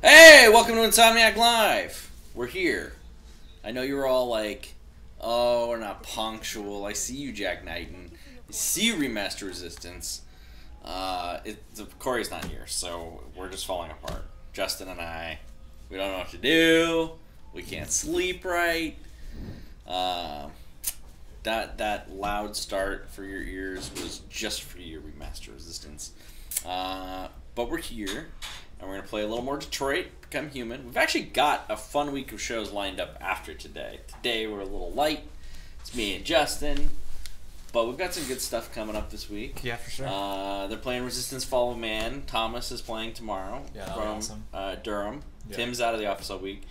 Hey, welcome to Insomniac Live. We're here. I know you were all like, oh, we're not punctual. I see you, Jack Knighton. I see you, Remaster Resistance. Corey's not here, so we're just falling apart. Justin and I, we don't know what to do. We can't sleep right. That loud start for your ears was just for you, Remaster Resistance. But we're here. And we're going to play a little more Detroit, Become Human. We've actually got a fun week of shows lined up after today. Today we're a little light. It's me and Justin. But we've got some good stuff coming up this week. Yeah, for sure. They're playing Resistance Fall of Man. Thomas is playing tomorrow from awesome. Durham. Yeah. Tim's out of the office all week.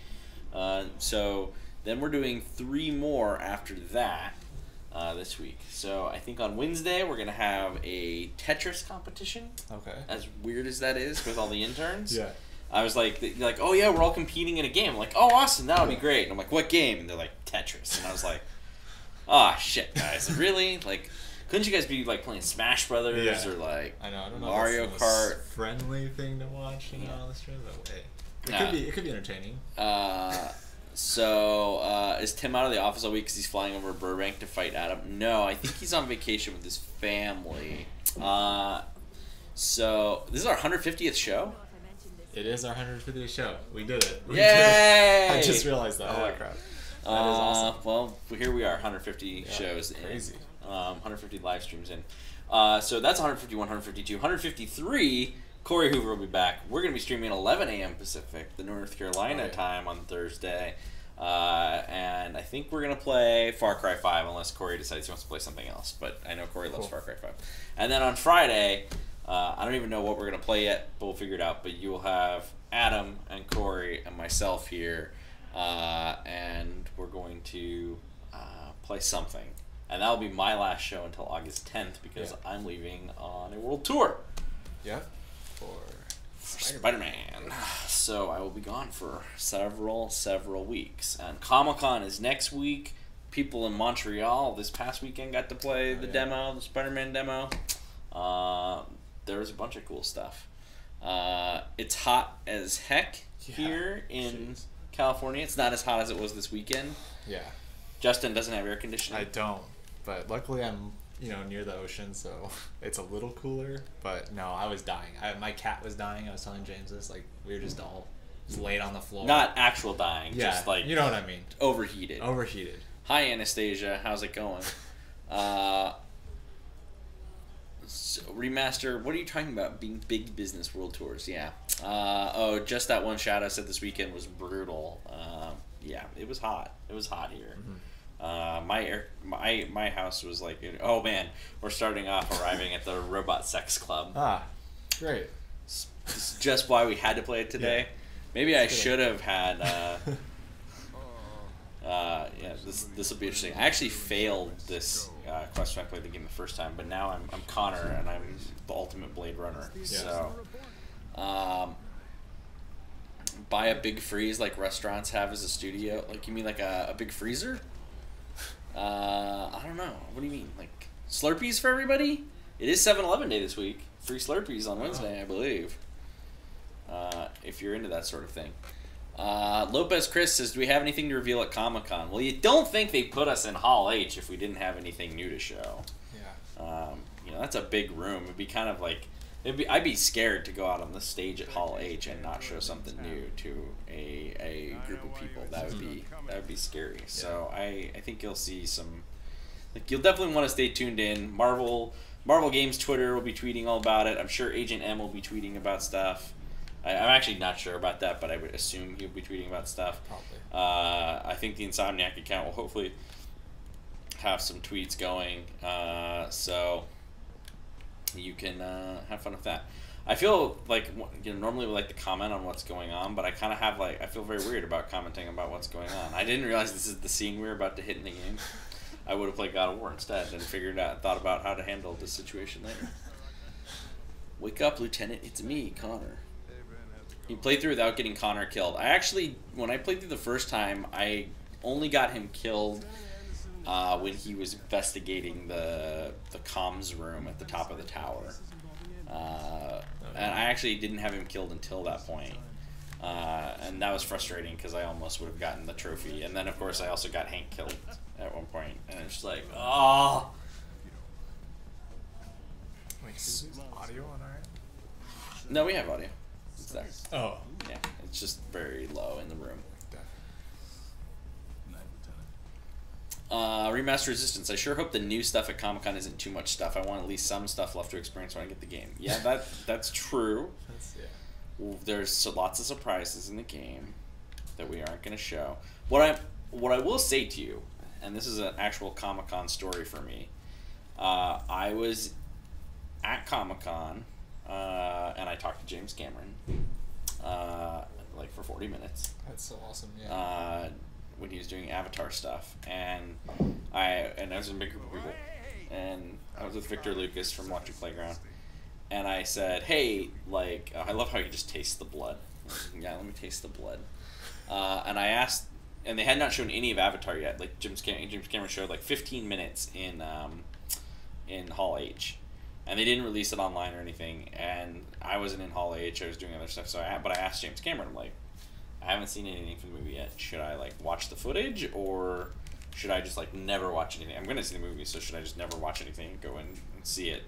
So then we're doing 3 more after that this week. So I think on Wednesday we're going to have a Tetris competition. Okay. As weird as that is with all the interns. Yeah. I was like, oh yeah, we're all competing in a game. I'm like, oh awesome, that'll be great. And I'm like, what game? And they're like, Tetris. And I was like, oh shit, guys, really? Like, couldn't you guys be like playing Smash Brothers or like I don't know Mario if that's Kart? The most friendly thing to watch, on the stream, but hey, it could be entertaining. So is Tim out of the office all week because he's flying over Burbank to fight Adam? No, I think he's on vacation with his family. So this is our 150th show. It is our 150th show. We did it. Yay! Did it. I just realized that. Holy crap. That is awesome. Well, here we are, 150 shows crazy. in. 150 live streams in. So that's 151, 152, 153. Corey Hoover will be back. We're going to be streaming at 11 a.m. Pacific, the North Carolina time on Thursday. And I think we're going to play Far Cry 5 unless Corey decides he wants to play something else. But I know Corey loves Far Cry 5. And then on Friday, I don't even know what we're going to play yet, but we'll figure it out. But you will have Adam and Corey and myself here. And we're going to play something. And that'll be my last show until August 10th because I'm leaving on a world tour. Yeah. For Spider-Man. So I will be gone for several weeks. And Comic-Con is next week. People in Montreal this past weekend got to play the demo, the Spider-Man demo. There was a bunch of cool stuff. It's hot as heck here in California. It's not as hot as it was this weekend. Yeah. Justin doesn't have air conditioning. I don't, but luckily I'm near the ocean, so it's a little cooler. But no, I was dying. My cat was dying. I was telling James this. Like, we were just all laid on the floor. Not actual dying. Yeah, just like, you know what I mean. Overheated. Hi, Anastasia. How's it going? So, Remaster, what are you talking about? Being big business world tours? Yeah. Oh, just that one shot I said this weekend was brutal. Yeah, it was hot. It was hot here. Mm-hmm. My house was like, oh man, we're starting off arriving at the Robot Sex Club. Ah, great. This is just why we had to play it today. Yeah. Maybe I should have had. Yeah, this will be interesting. I actually failed this quest when I played the game the first time, but now I'm Connor and I'm the ultimate Blade Runner. Yeah. So, buy a big freeze like restaurants have as a studio. Like, you mean like a big freezer? I don't know. What do you mean? Like Slurpees for everybody? It is 7-Eleven day this week. Free Slurpees on Wednesday, I believe. If you're into that sort of thing. Lopez Chris says, do we have anything to reveal at Comic-Con? Well, you don't think they put us in Hall H if we didn't have anything new to show. Yeah. That's a big room. It'd be kind of like, I'd be scared to go out on the stage at Hall H and not show something new to a group of people. That would be scary. Yeah. So I think you'll see some, like, you'll definitely want to stay tuned in. Marvel Games Twitter will be tweeting all about it. I'm sure Agent M will be tweeting about stuff. I'm actually not sure about that, but I would assume he'll be tweeting about stuff. Probably. I think the Insomniac account will hopefully have some tweets going, so you can have fun with that. I feel like, normally we like to comment on what's going on, but I kind of have I feel very weird about commenting about what's going on. I didn't realize this is the scene we were about to hit in the game. I would have played God of War instead and thought about how to handle this situation later. Wake up, Lieutenant. It's me, Connor. You played through without getting Connor killed. When I played through the first time, I only got him killed when he was investigating the comms room at the top of the tower. And I actually didn't have him killed until that point. And that was frustrating because I almost would have gotten the trophy. And then, of course, I also got Hank killed at one point, and it's just like, oh. Wait, is audio on our end? No, we have audio. It's there. Oh. Yeah, it's just very low in the room. Remaster Resistance. I sure hope the new stuff at Comic-Con isn't too much stuff. I want at least some stuff left to experience when I get the game. Yeah, that's true. There's lots of surprises in the game that we aren't going to show. What I will say to you, and this is an actual Comic-Con story for me. I was at Comic-Con, and I talked to James Cameron, like for 40 minutes. That's so awesome. Yeah. When he was doing Avatar stuff, and I was in a big group of people, and I was with Victor Lucas from Electric Playground, and I said, hey, like, I love how you just taste the blood. Yeah, let me taste the blood. And I asked, and they had not shown any of Avatar yet. Like James Cameron showed like 15 minutes in Hall H, and they didn't release it online or anything. And I wasn't in Hall H; I was doing other stuff. But I asked James Cameron, I'm like, I haven't seen anything from the movie yet. Should I like watch the footage, or should I just like never watch anything? I'm gonna see the movie, so should I just never watch anything and go and see it?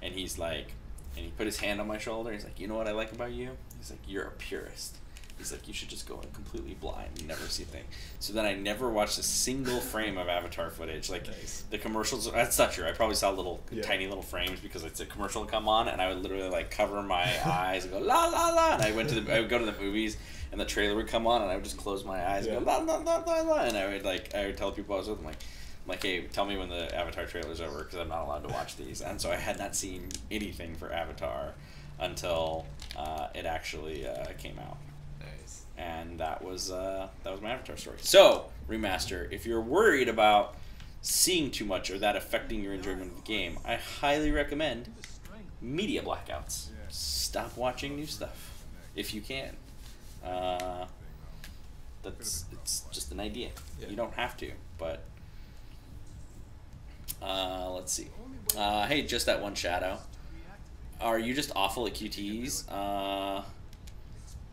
And he's like, and he put his hand on my shoulder. He's like, you know what I like about you? He's like, you're a purist. He's like, you should just go in completely blind and never see a thing. So then I never watched a single frame of Avatar footage. Like, nice. The commercials, that's not true. I probably saw tiny little frames because it's a commercial would come on, and I would literally like cover my eyes and go la la la. And I would go to the movies, and the trailer would come on, and I would just close my eyes and go la la la la la. And I would tell people I was with them, like, hey, tell me when the Avatar trailer's over because I'm not allowed to watch these. And so I had not seen anything for Avatar until it actually came out. Nice. And that was my Avatar story. So, Remaster, if you're worried about seeing too much or that affecting your enjoyment of the game, I highly recommend media blackouts. Stop watching new stuff if you can. It's just an idea. Yeah. You don't have to, but let's see. Hey, just that one shadow. Are you just awful at QTEs?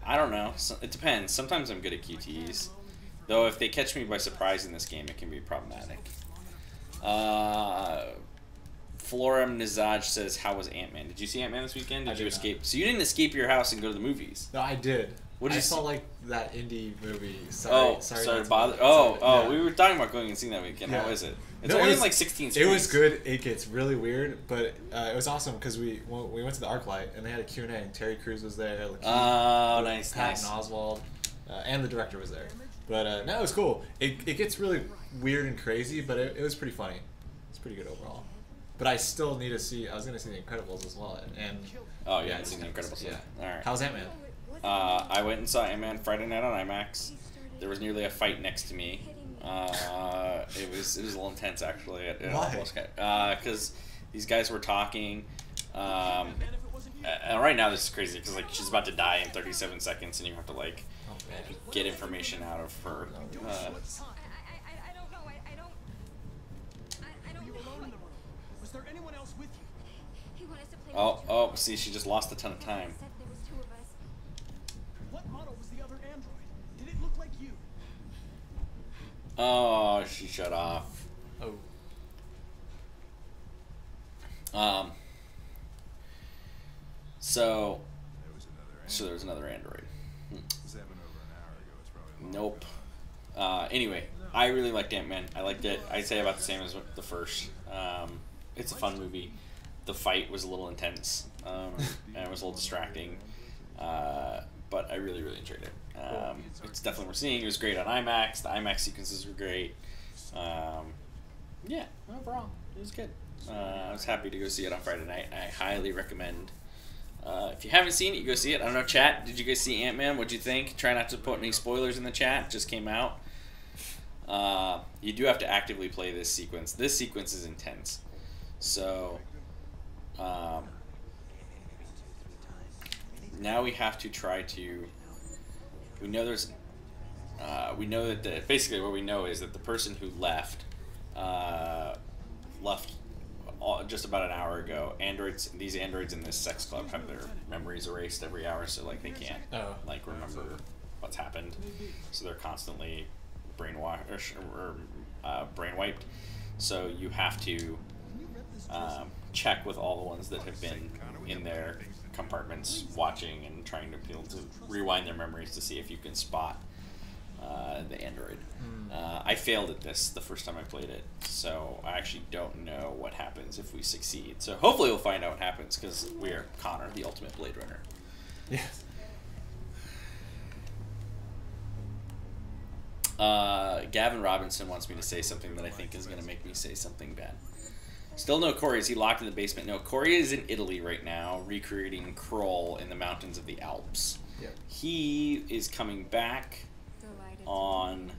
I don't know. It depends. Sometimes I'm good at QTEs. Though if they catch me by surprise in this game, it can be problematic. Floram Nizaj says, how was Ant-Man? Did you see Ant-Man this weekend? Did you escape? Not. So you didn't escape your house and go to the movies? No, I did. I saw like that indie movie. Sorry to bother. Yeah. We were talking about going and seeing that weekend. Yeah. How is it? It's only in like 16 screens. It was good. It gets really weird, but it was awesome because we went to the ArcLight and they had a Q&A and Terry Crews was there. Like, nice. Patton Oswalt, and the director was there. But no, it was cool. It gets really weird and crazy, but it was pretty funny. It's pretty good overall. But I still need to see. I was gonna see The Incredibles as well. And oh yeah, I've seen The Incredibles. Yeah. All right. How's Ant-Man? I went and saw Ant-Man Friday night on IMAX. There was nearly a fight next to me. It was a little intense actually. Why? Because these guys were talking. And right now this is crazy because like she's about to die in 37 seconds, and you have to like get information out of her. Oh, see, she just lost a ton of time. What model was the other android? Did it look like you? Oh, she shut off. Oh. So there was another android. Nope. Anyway, I really liked Ant-Man. I liked it. I'd say about the same as the first. It's a fun movie. The fight was a little intense, and it was a little distracting, but I really, really enjoyed it. It's definitely worth seeing. It was great on IMAX. The IMAX sequences were great. Yeah, overall, it was good. I was happy to go see it on Friday night. I highly recommend. If you haven't seen it, you go see it. I don't know, chat, did you guys see Ant-Man? What'd you think? Try not to put any spoilers in the chat. It just came out. You do have to actively play this sequence. This sequence is intense. So, now we have to try to, we know that basically what we know is that the person who left just about an hour ago. These androids in this sex club have their memories erased every hour, so like they can't like remember what's happened. So they're constantly brainwashed or brain wiped. So you have to check with all the ones that have been in their compartments watching and trying to be able to rewind their memories to see if you can spot the android. I failed at this the first time I played it, so I actually don't know what happens if we succeed. So hopefully we'll find out what happens, because we are Connor, the ultimate Blade Runner. Yes. Gavin Robinson wants me to say something that I think is going to make me say something bad. Still no Corey. Is he locked in the basement? No, Corey is in Italy right now, recreating Kroll in the mountains of the Alps. Yep. He is coming back on,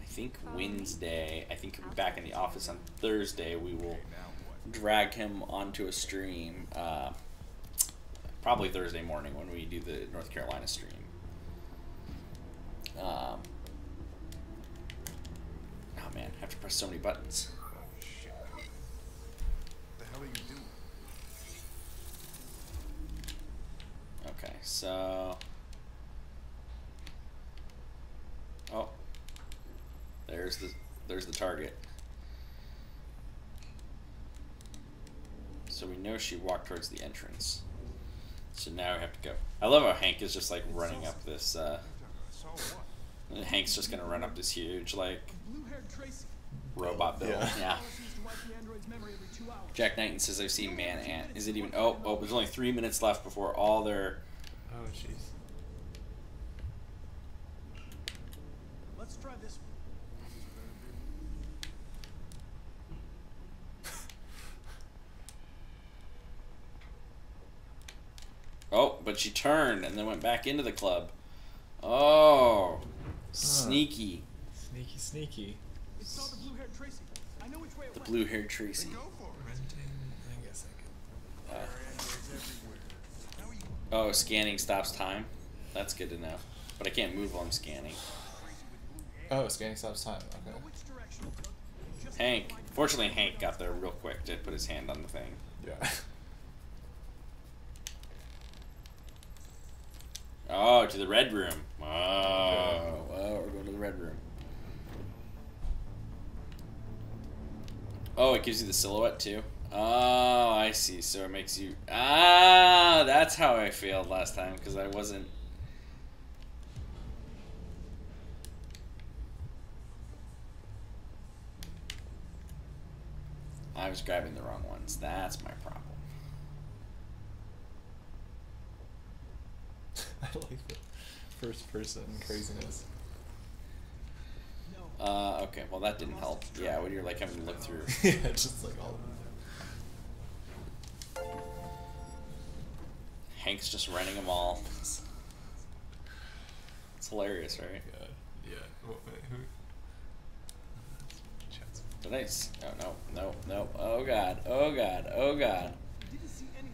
I think, Wednesday. I think he'll be back in the office on Thursday. We will drag him onto a stream, probably Thursday morning when we do the North Carolina stream. Oh man, I have to press so many buttons. Okay, so... Oh. There's the target. So we know she walked towards the entrance. So now we have to go. I love how Hank is just like running up this, Hank's just gonna run up this huge, like, robot build. Yeah. Jack Knighton says, I've seen Man Ant. Is it even... Oh, there's only 3 minutes left before all their... Oh, jeez. Let's try this one. Oh, but she turned and then went back into the club. Oh, sneaky. Sneaky, sneaky. It saw the blue-haired Tracy. I know which way it The went. blue-haired Tracy. I guess I could. Oh, scanning stops time. That's good to know. But I can't move while I'm scanning. Oh, scanning stops time. Okay. Which direction it took. Just Hank. Fortunately, Hank got there real quick to put his hand on the thing. Yeah. Oh, to the red room. Oh, we're going to the red room. Oh, it gives you the silhouette too. Oh, I see. So it makes you... Ah, that's how I failed last time, because I wasn't... I was grabbing the wrong ones. That's my problem. I like the first person craziness. Okay, well that didn't help. Yeah, when you're like having to look through. Yeah, just like all of them. Hank's just running them all. It's hilarious, right? Yeah. Oh, wait, who? But nice. Oh, no. Oh god. Oh god. Oh god. didn't see anything.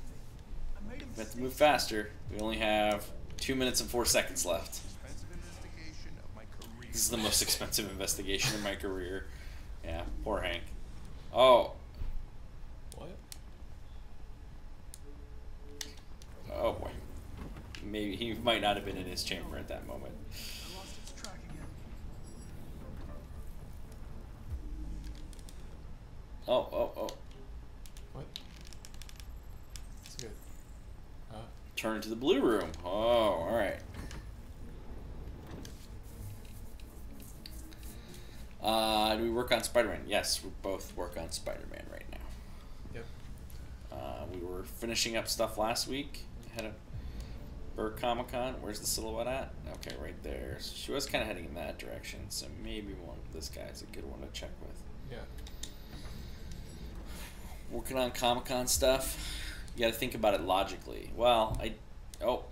I made him We have to move faster. We only have 2 minutes and 4 seconds left. This is the most expensive investigation in my career. Yeah, poor Hank. Oh. What? Oh boy. Maybe he might not have been in his chamber at that moment. I lost its track again. Oh. What? That's good. Turn to the blue room. Oh, alright. Do we work on Spider-Man? Yes, we both work on Spider-Man right now. Yep. We were finishing up stuff last week. Had a Burke Comic-Con. Where's the silhouette at? Okay, right there. So she was kind of heading in that direction, so maybe this guy's a good one to check with. Yeah. Working on Comic-Con stuff. You gotta think about it logically. Well, Oh.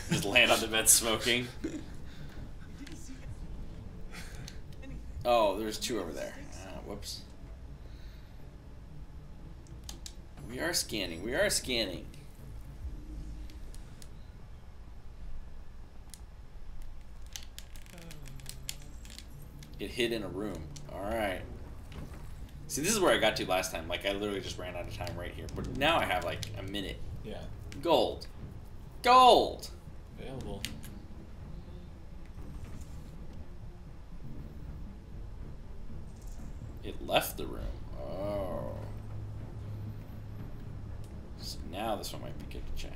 Just land on the bed smoking. Didn't see anything. Oh, there's 2 over there. Whoops. We are scanning. It hid in a room. Alright. See, this is where I got to last time. Like, I literally just ran out of time right here. But now I have, like, a minute. Yeah. Gold. Gold! Available. It left the room. Oh. So now this one might be good to check.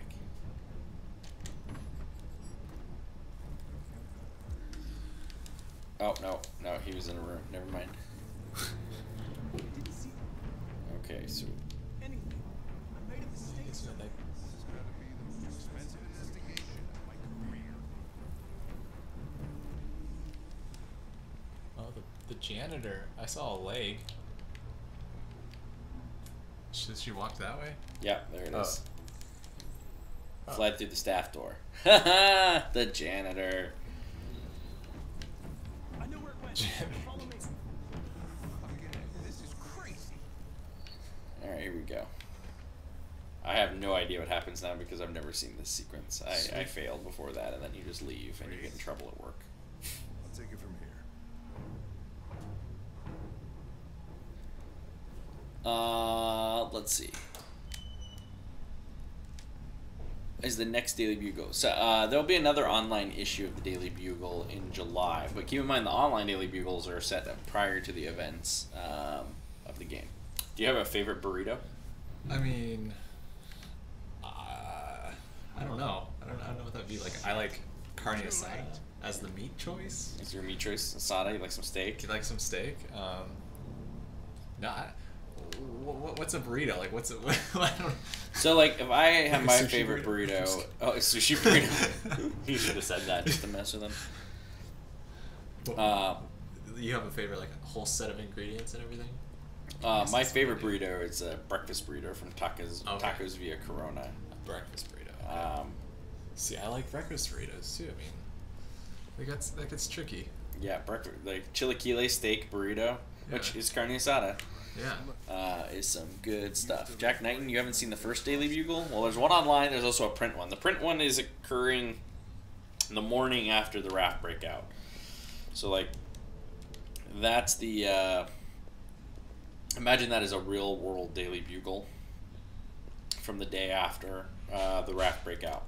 Oh, no. No, he was in a room. Never mind. Didn't see Okay, so... anything. I made a mistake. It's not that- This has got to be the most expensive investigation of my career. Oh, the janitor. I saw a leg. Should she walk that way? Yeah, there it is. Oh. Fled through the staff door. Haha! The janitor. I know where it went. Janitor. Follow me. Okay, this is crazy. Alright, here we go. I have no idea what happens now because I've never seen this sequence. I failed before that, and then you just leave and you get in trouble at work. I'll take it from here. Let's see. Is the next Daily Bugle. So there'll be another online issue of the Daily Bugle in July, but keep in mind the online Daily Bugles are set up prior to the events of the game. Do you have a favorite burrito? I mean, I don't know. I don't know what that'd be like. I like carne asada as the meat choice. Is your meat choice asada? You like some steak? Do you like some steak? No. What's a burrito? Like, what's a? I don't. So like, if I have my Sushi favorite burrito, oh, a sushi burrito. You should have said that just to mess with them. You have a favorite, like a whole set of ingredients and everything? My favorite burrito is a breakfast burrito from Tacos Via Corona. A breakfast burrito. Okay. See, I like breakfast burritos too. I mean, that gets tricky. Yeah, breakfast like chilaquile steak burrito, which Yeah. is carne asada. Yeah. Is some good stuff. Jack Knighton, you haven't seen the first Daily Bugle? Well, there's one online. There's also a print one. The print one is occurring the morning after the raft breakout. So like, that's the. Imagine that as a real world Daily Bugle from the day after the raft breakout.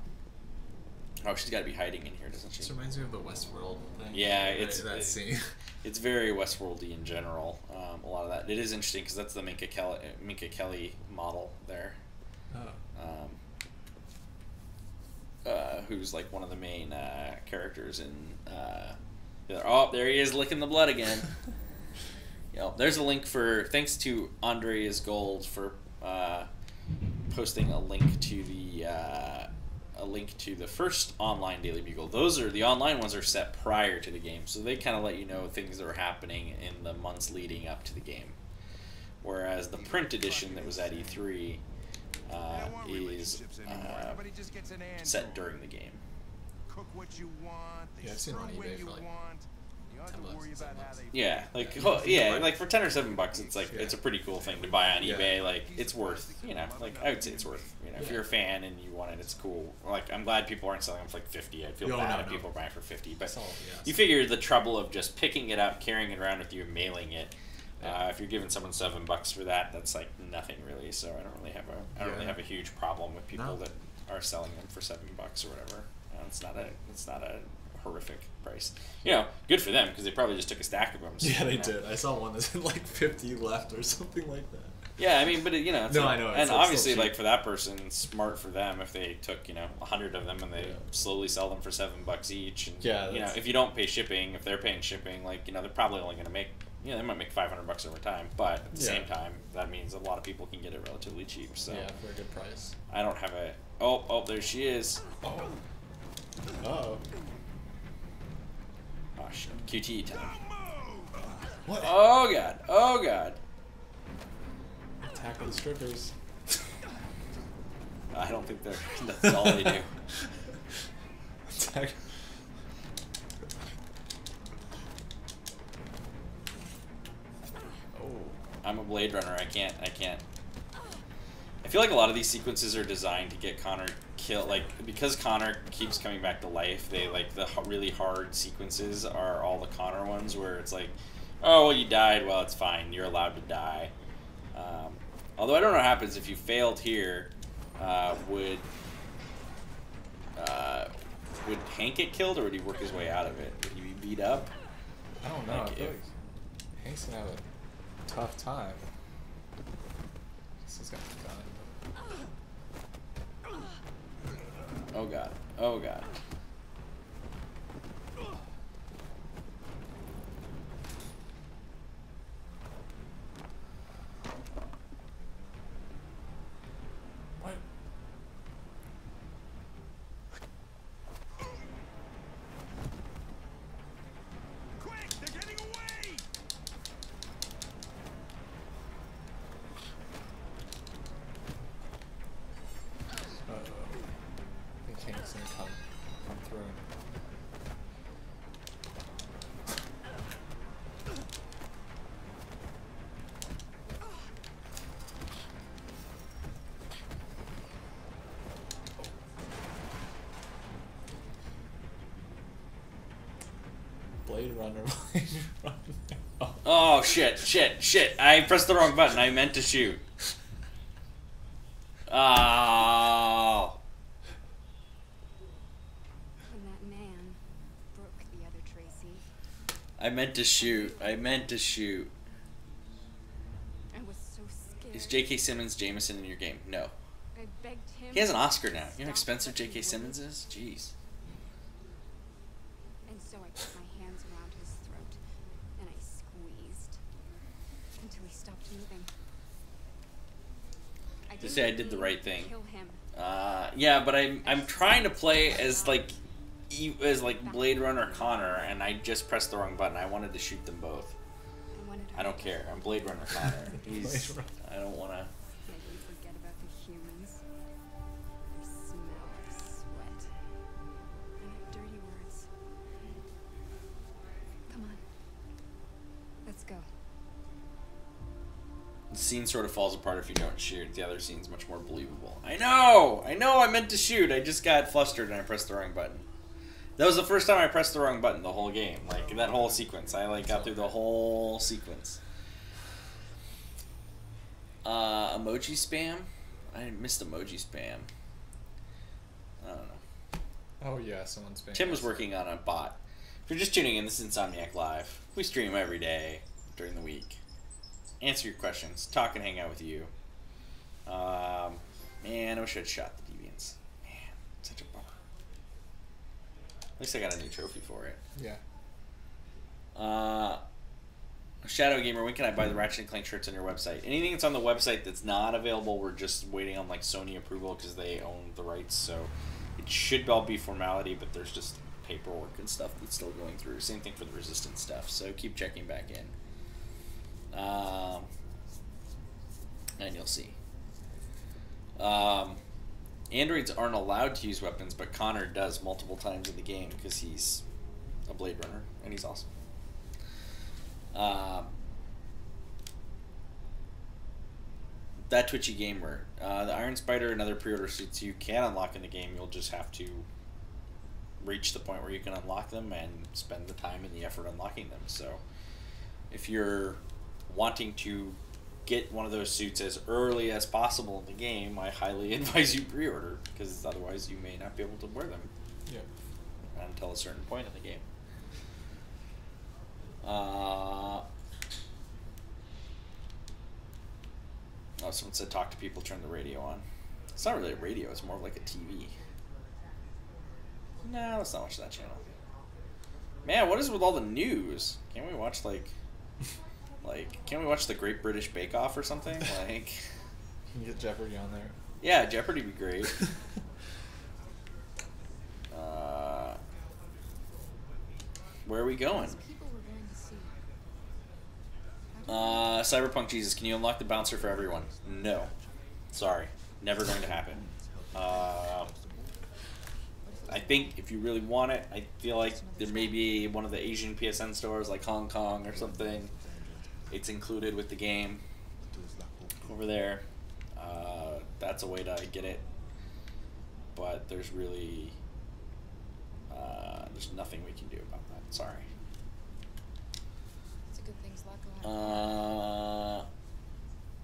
Oh, she's got to be hiding in here, doesn't she? This reminds me of the Westworld thing. Yeah, that scene. It's very Westworldy in general. A lot of that. It is interesting because that's the Minka Kelly model there. Oh. Who's like one of the main characters in. Oh, there he is, licking the blood again. There's a link for. Thanks to Andreas Gold for posting a link to the first online Daily Bugle. The online ones are set prior to the game, so they kind of let you know things that are happening in the months leading up to the game. Whereas the print edition that was at E3 is set during the game. Cook what you want. Yeah, I've seen it on eBay for like You don't have to $10, worry about how they Yeah, like Yeah. like for $10 or $7, it's like it's a pretty cool thing to buy on Yeah. eBay. Like it's worth, like I would say it's worth, if you're a fan and you want it, it's cool. Like I'm glad people aren't selling them for like 50. I'd feel bad if people are buying for 50. But you figure the trouble of just picking it up, carrying it around with you, and mailing it. If you're giving someone $7 for that, that's like nothing really. So I don't really have a huge problem with people that are selling them for $7 or whatever. It's not a horrific price. Good for them because they probably just took a stack of them. So, yeah, they did. I saw one that's like 50 left or something like that. Yeah, I mean, but it's No, like, I know. and It's obviously, still cheap. like for that person, smart for them if they took 100 of them and they slowly sell them for $7 each. And Yeah, if you don't pay shipping, if they're paying shipping, they're probably only going to make they might make $500 over time. But at the same time, that means a lot of people can get it relatively cheap. So Yeah, for a good price. I don't have a. Oh, there she is. Oh. Uh-oh. Oh shit, QTE time. What? Oh god. Attack of the strippers. I don't think that's all they do. Attack. Oh. I'm a Blade Runner. I can't. I feel like a lot of these sequences are designed to get Connor kill, like, because Connor keeps coming back to life, they, like, the really hard sequences are all the Connor ones where it's like, oh, well, you died, well, it's fine, you're allowed to die. Although I don't know what happens if you failed here, would Hank get killed, or would he work his way out of it? Would he be beat up? I don't know. Like, I feel like Hank's gonna have a tough time. This has got to be done. Oh god. Oh god. What? Quick! They're getting away! Uh-oh. I think Hank's gonna come through. Blade Runner. Blade Runner. Oh. Oh, shit. I pressed the wrong button. I meant to shoot. Oh. And that man broke the other Tracy. I meant to shoot. I was so scared. Is J.K. Simmons Jameson in your game? No. I begged him. He has an Oscar now. You know how Stop, expensive but he J.K. Simmons wouldn't. is? Jeez. And so I put my hands around his throat and I squeezed until he stopped moving. I Just didn't say I did the mean right to thing. kill him. Yeah, but I'm trying to play as like Blade Runner Connor, and I just pressed the wrong button. I wanted to shoot them both. I don't care. I'm Blade Runner Connor. He's. I don't want to. Maybe we forget about the humans. Their smell of sweat. And their dirty words. Come on. Let's go. The scene sort of falls apart if you don't shoot. The other scene's much more believable. I know. I meant to shoot. I just got flustered and I pressed the wrong button. That was the first time I pressed the wrong button the whole game. Like, that whole sequence. I, like, got through the whole sequence. Emoji spam? I missed emoji spam. I don't know. Oh yeah, someone's been. Tim was working on a bot. If you're just tuning in, this is Insomniac Live. We stream every day during the week. Answer your questions. Talk and hang out with you. Man, I wish I'd shot the deviants. Man, such a bummer. At least I got a new trophy for it. Yeah. Shadow Gamer, when can I buy the Ratchet and Clank shirts on your website? Anything that's on the website that's not available, we're just waiting on like Sony approval because they own the rights. So it should all be formality, but there's just paperwork and stuff that's still going through. Same thing for the Resistance stuff. So keep checking back in. And you'll see. Androids aren't allowed to use weapons, but Connor does multiple times in the game because he's a Blade Runner and he's awesome. That Twitchy Gamer, the Iron Spider and other pre-order suits you can unlock in the game. You'll just have to reach the point where you can unlock them and spend the time and the effort unlocking them. So if you're wanting to get one of those suits as early as possible in the game, I highly advise you pre-order, because otherwise you may not be able to wear them until a certain point in the game. Oh, someone said talk to people, turn the radio on. It's not really a radio, it's more of like a TV. No, let's not watch that channel. Man, what is with all the news? Can't we watch can't we watch the Great British Bake Off or something? Like, Can you get Jeopardy on there? yeah, Jeopardy would be great. Where are we going? People were going to see. Cyberpunk Jesus, can you unlock the bouncer for everyone? No. Sorry. Never going to happen. I think if you really want it, I feel like there may be one of the Asian PSN stores like Hong Kong or something. It's included with the game over there. That's a way to get it. but there's really there's nothing we can do about that. Sorry. It's a good thing Zlatko had. Uh, I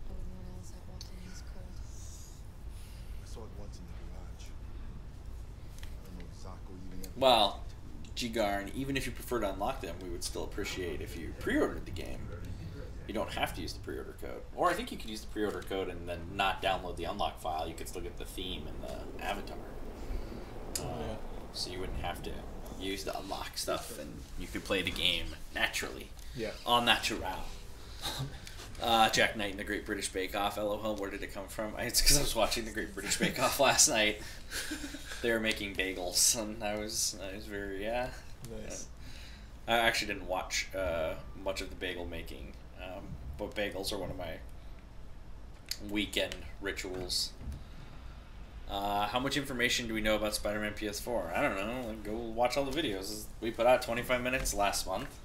wouldn't want Alice out walking in this cold. I saw it once in the garage. I don't know if Zako even ever. well, G-Garn, even if you prefer to unlock them, we would still appreciate if you pre-ordered the game. You don't have to use the pre-order code. Or I think you could use the pre-order code and then not download the unlock file. You could still get the theme and the avatar. Yeah. So you wouldn't have to use the unlock stuff, and you could play the game naturally. Yeah. En natural. Jack Knight and the Great British Bake Off. LOL, where did it come from? It's because I was watching the Great British Bake Off last night. They were making bagels, and I was very Nice. I actually didn't watch much of the bagel making, but bagels are one of my weekend rituals. How much information do we know about Spider-Man PS4? I don't know. Like, go watch all the videos. We put out 25 minutes last month.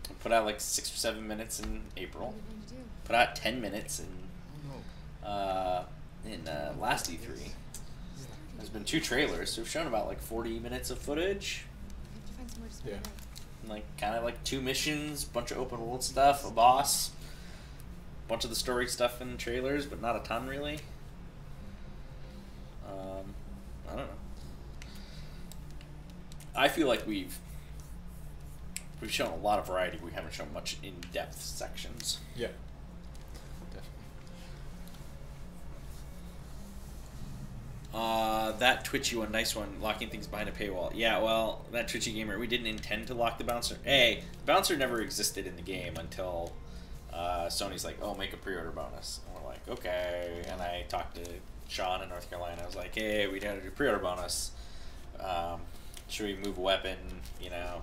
We put out like 6 or 7 minutes in April. What are you going to do? Put out 10 minutes Oh no. in last E3. There's been 2 trailers, so we've shown about like 40 minutes of footage. We have to find somewhere to spend Yeah. the night. Like kind of like 2 missions, bunch of open world stuff, a boss, bunch of the story stuff in the trailers, but not a ton really. I don't know. I feel like we've shown a lot of variety. We haven't shown much in-depth sections. Yeah. Definitely. That Twitchy one, nice one, locking things behind a paywall. Yeah, well, that Twitchy gamer, we didn't intend to lock the bouncer. Hey, the bouncer never existed in the game until Sony's like, oh, make a pre-order bonus. And we're like, okay. And I talked to Sean in North Carolina. I was like, hey, we got to do pre-order bonus. Should we move a weapon? You know,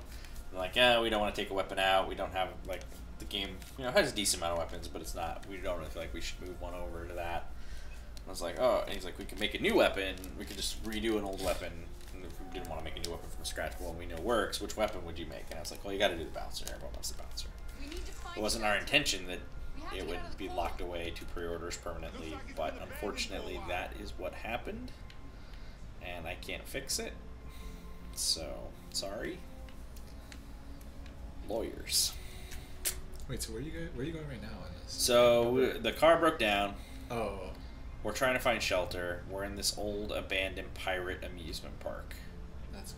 and like, yeah, we don't want to take a weapon out. We don't have like the game. You know, has a decent amount of weapons, but it's not. We don't really feel like we should move one over to that. I was like, oh, and he's like, we can make a new weapon. We could just redo an old weapon. And if we didn't want to make a new weapon from scratch, well, we know works. Which weapon would you make? And I was like, well, you got to do the bouncer. Everyone wants the bouncer. We need to find It wasn't our shelter. intention that We have to it get would out of the be cold. locked away to pre-orders permanently, but unfortunately, that is what happened, and I can't fix it. So sorry, lawyers. Wait, so where are you going right now on this? So the car broke down. Oh. We're trying to find shelter. We're in this old abandoned pirate amusement park. That's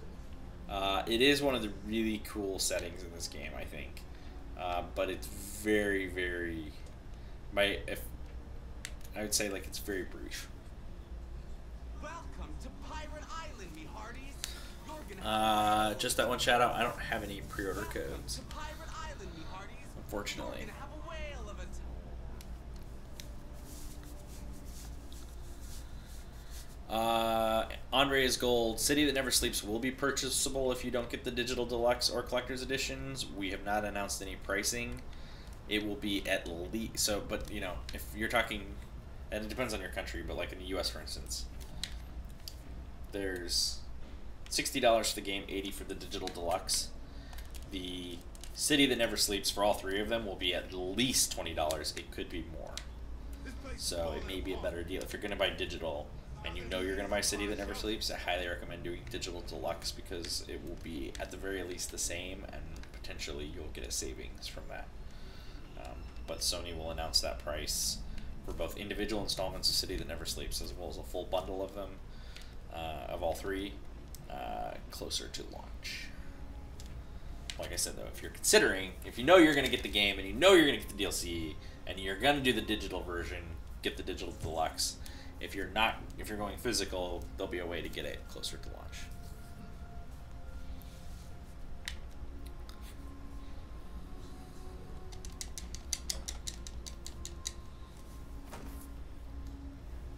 cool. It is one of the really cool settings in this game, I think. But it's very, very... I would say, like, it's very brief. Welcome to Pirate Island, me hearties. You're gonna Just that one shout out. I don't have any pre-order Welcome codes, to Pirate Island, me hearties. unfortunately. You're gonna have a whale of a Andre's Gold, City That Never Sleeps will be purchasable if you don't get the digital deluxe or collector's editions. We have not announced any pricing. It will be at least, so, but you know, if you're talking, and it depends on your country, but like in the US, for instance, there's $60 for the game, $80 for the digital deluxe. The City That Never Sleeps for all 3 of them will be at least $20. It could be more. So it may be a better deal. If you're going to buy digital and you know you're going to buy City That Never Sleeps, I highly recommend doing digital deluxe because it will be at the very least the same, and potentially you'll get a savings from that. But Sony will announce that price for both individual installments of City That Never Sleeps as well as a full bundle of them, of all 3, closer to launch. Like I said, though, if you're considering, if you know you're going to get the game and you know you're going to get the DLC and you're going to do the digital version, get the digital deluxe. If you're not, if you're going physical, there'll be a way to get it closer to launch.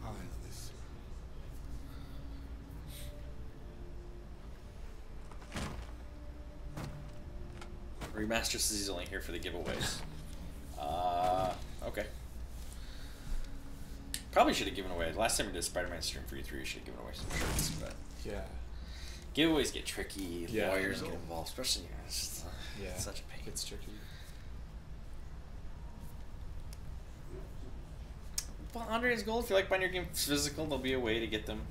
Eyeless. Remaster is only here for the giveaways. Okay. Probably should have given away. Last time we did Spider-Man stream for E3, we should have given away some shirts, but Yeah. giveaways get tricky. Yeah, I Lawyers know. get involved, especially it's just, Yeah. it's such a pain. It's tricky. Well, Andre's Gold, if you like buying your game physical, there'll be a way to get them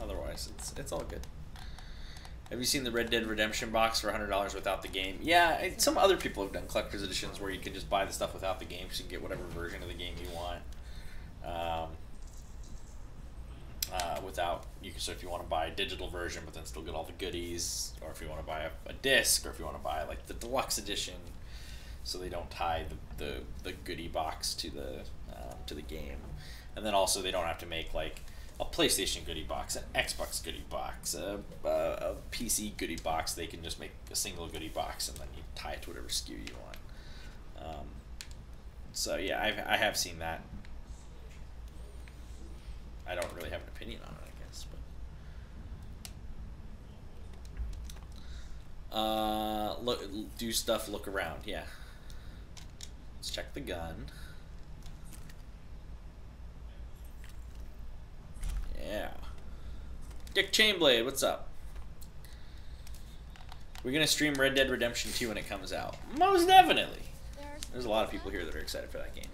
otherwise, it's all good. Have you seen the Red Dead Redemption box for $100 without the game? Yeah, some other people have done collector's editions where you can just buy the stuff without the game, so you can get whatever version of the game you want. So if you want to buy a digital version, but then still get all the goodies, or if you want to buy a disc, or if you want to buy like the deluxe edition, so they don't tie the goodie box to the game, and then also they don't have to make like a PlayStation goodie box, an Xbox goodie box, a PC goodie box. They can just make a single goodie box, and then you tie it to whatever SKU you want. So yeah, I have seen that. I don't really have an opinion on it, I guess. But do stuff, look around. Yeah. Let's check the gun. Yeah. Dick Chainblade, what's up? We're gonna stream Red Dead Redemption 2 when it comes out. Most definitely. There's a lot of people here that are excited for that game.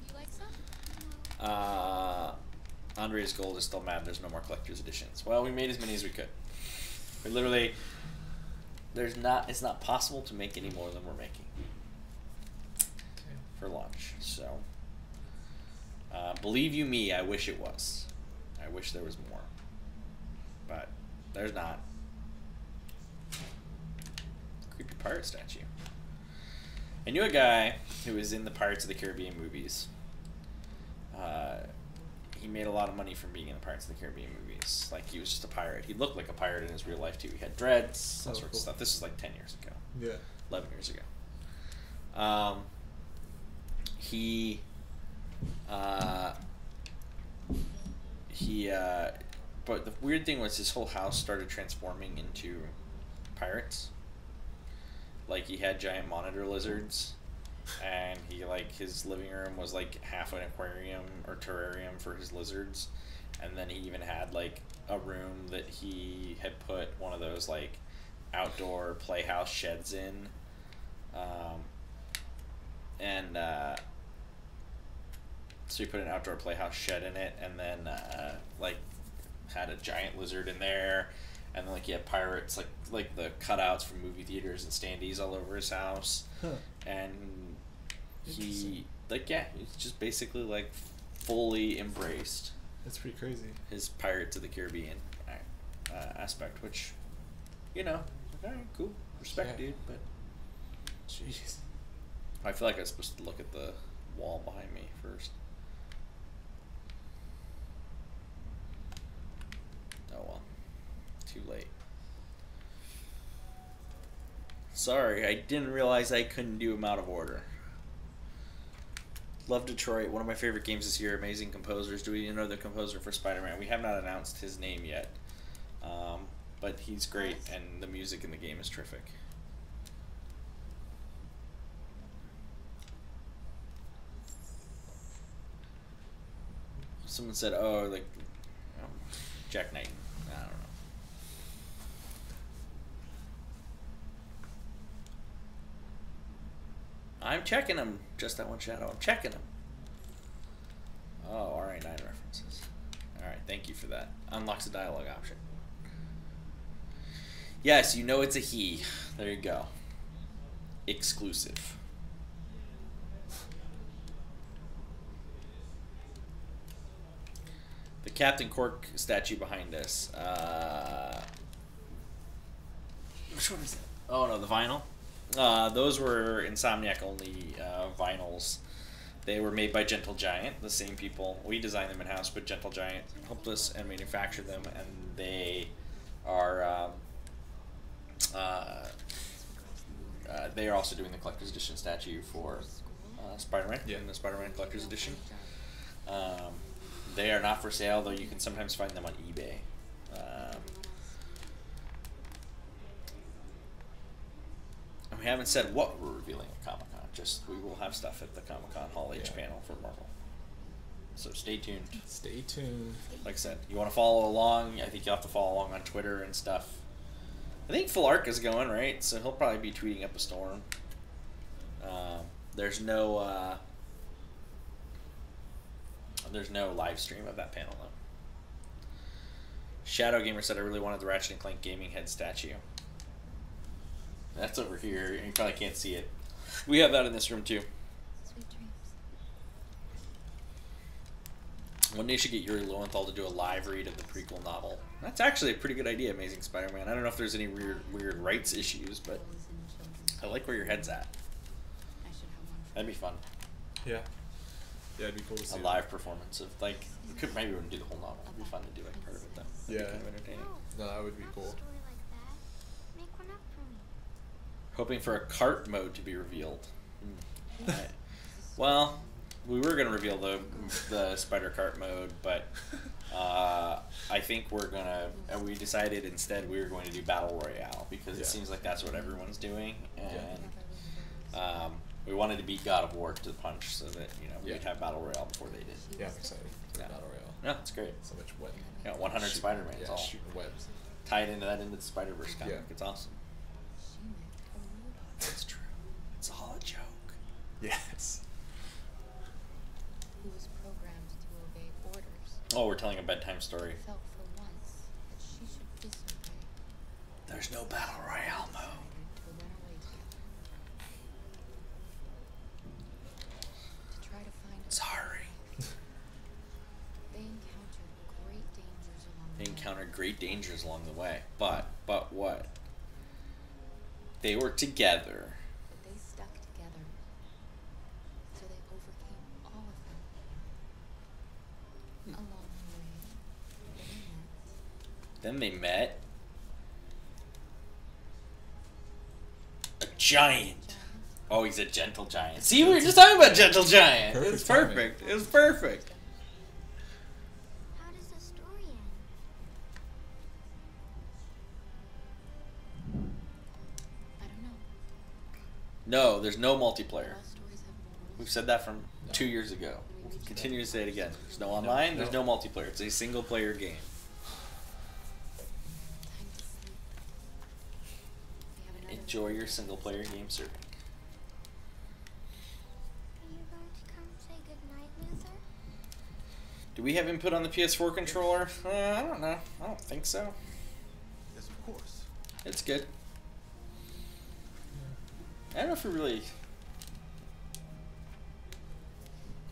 Andre's Gold is still mad there's no more collector's editions. Well, we made as many as we could. We literally, it's not possible to make any more than we're making for launch. So, believe you me, I wish it was. I wish there was more, but there's not. Creepy pirate statue. I knew a guy who was in the Pirates of the Caribbean movies. He made a lot of money from being in the Pirates of the Caribbean movies. Like, he was just a pirate. He looked like a pirate in his real life, too. He had dreads, all sorts of stuff. This was like 10 years ago. Yeah. 11 years ago. But the weird thing was his whole house started transforming into pirates. Like, he had giant monitor lizards. And he, like, his living room was like half an aquarium or terrarium for his lizards, and then he even had like a room that he had put one of those like outdoor playhouse sheds in, so he put an outdoor playhouse shed in it, and then like had a giant lizard in there, and then like he had pirates like the cutouts from movie theaters and standees all over his house. And he he's just basically like fully embraced. That's pretty crazy. His Pirates of the Caribbean aspect, which, you know, all right, cool, respect, dude. But jeez, I feel like I was supposed to look at the wall behind me first. Oh well, too late. Sorry, I didn't realize I couldn't do them out of order. Love Detroit, one of my favorite games this year. Amazing composers. Do we know the composer for Spider-Man? We have not announced his name yet, but he's great, and the music in the game is terrific. Someone said, "Oh, like Jack Knight." I don't know. I'm checking them. Just that one shadow. I'm checking them. Oh, RA9 references. Alright, thank you for that. Unlocks a dialogue option. Yes, you know it's a he. There you go. Exclusive. The Captain Cork statue behind us. Which one is that? Oh no, the vinyl. Those were Insomniac only vinyls. They were made by Gentle Giant, the same people. We designed them in-house, but Gentle Giant helped us and manufactured them, and they are they are also doing the collector's edition statue for Spider-Man, in the Spider-Man collector's edition. They are not for sale, though you can sometimes find them on eBay. We haven't said what we're revealing at Comic-Con, just we will have stuff at the Comic-Con Hall H panel for Marvel. So stay tuned. Stay tuned. Like I said, you want to follow along, I think you'll have to follow along on Twitter and stuff. I think Full Arc is going, right? So he'll probably be tweeting up a storm. There's no live stream of that panel, though. Shadow Gamer said I really wanted the Ratchet and Clank gaming head statue. That's over here. You probably can't see it. We have that in this room too. Sweet dreams. One day you should get Yuri Lowenthal to do a live read of the prequel novel. That's actually a pretty good idea, Amazing Spider-Man. I don't know if there's any weird rights issues, but I like where your head's at. I should have one. That'd be fun. Yeah. Yeah, it'd be cool to see A live performance of, like, we could maybe wouldn't do the whole novel. It'd be fun to do like part of it though. That'd be Yeah. kind of entertaining. No, that would be cool. Make one up for me. Hoping for a cart mode to be revealed. Right. Well, we were gonna reveal the spider cart mode, but I think we decided instead we were going to do battle royale because it seems like that's what everyone's doing, and we wanted to beat God of War to the punch so that we'd have battle royale before they did. Yeah, I'm excited for Yeah. Battle Royale. Yeah, it's great. So much web. Yeah, 100 Spider-Man. It's Yeah, all shooting webs. tied into the Spider-Verse comic. Yeah. It's awesome. It's true. It's all a joke. Yes. Who was programmed to obey orders, Oh, we're telling a bedtime story. felt for once that she should disobey, There's no battle royale mode. to run away together. To try to find a Sorry. They encountered great dangers along They the way. encountered great dangers along the way. But what? They were together. But they stuck together. So they overcame all of them. Along the way, they met. Then they met a giant. Oh, he's a gentle giant. See, we were just talking about gentle giant. It was Perfect perfect. It was perfect. How does the story end? I don't know. No, there's no multiplayer. All stories have morals. We've said that from 2 years ago. We'll continue to say it again. There's no online, there's no multiplayer. It's a single player game. Time to sleep. We have another Enjoy your day. single player game serving. Are you going to come say goodnight, Luther? Do we have input on the PS4 controller? I don't know. I don't think so. Yes, of course. It's good. I don't know if we really...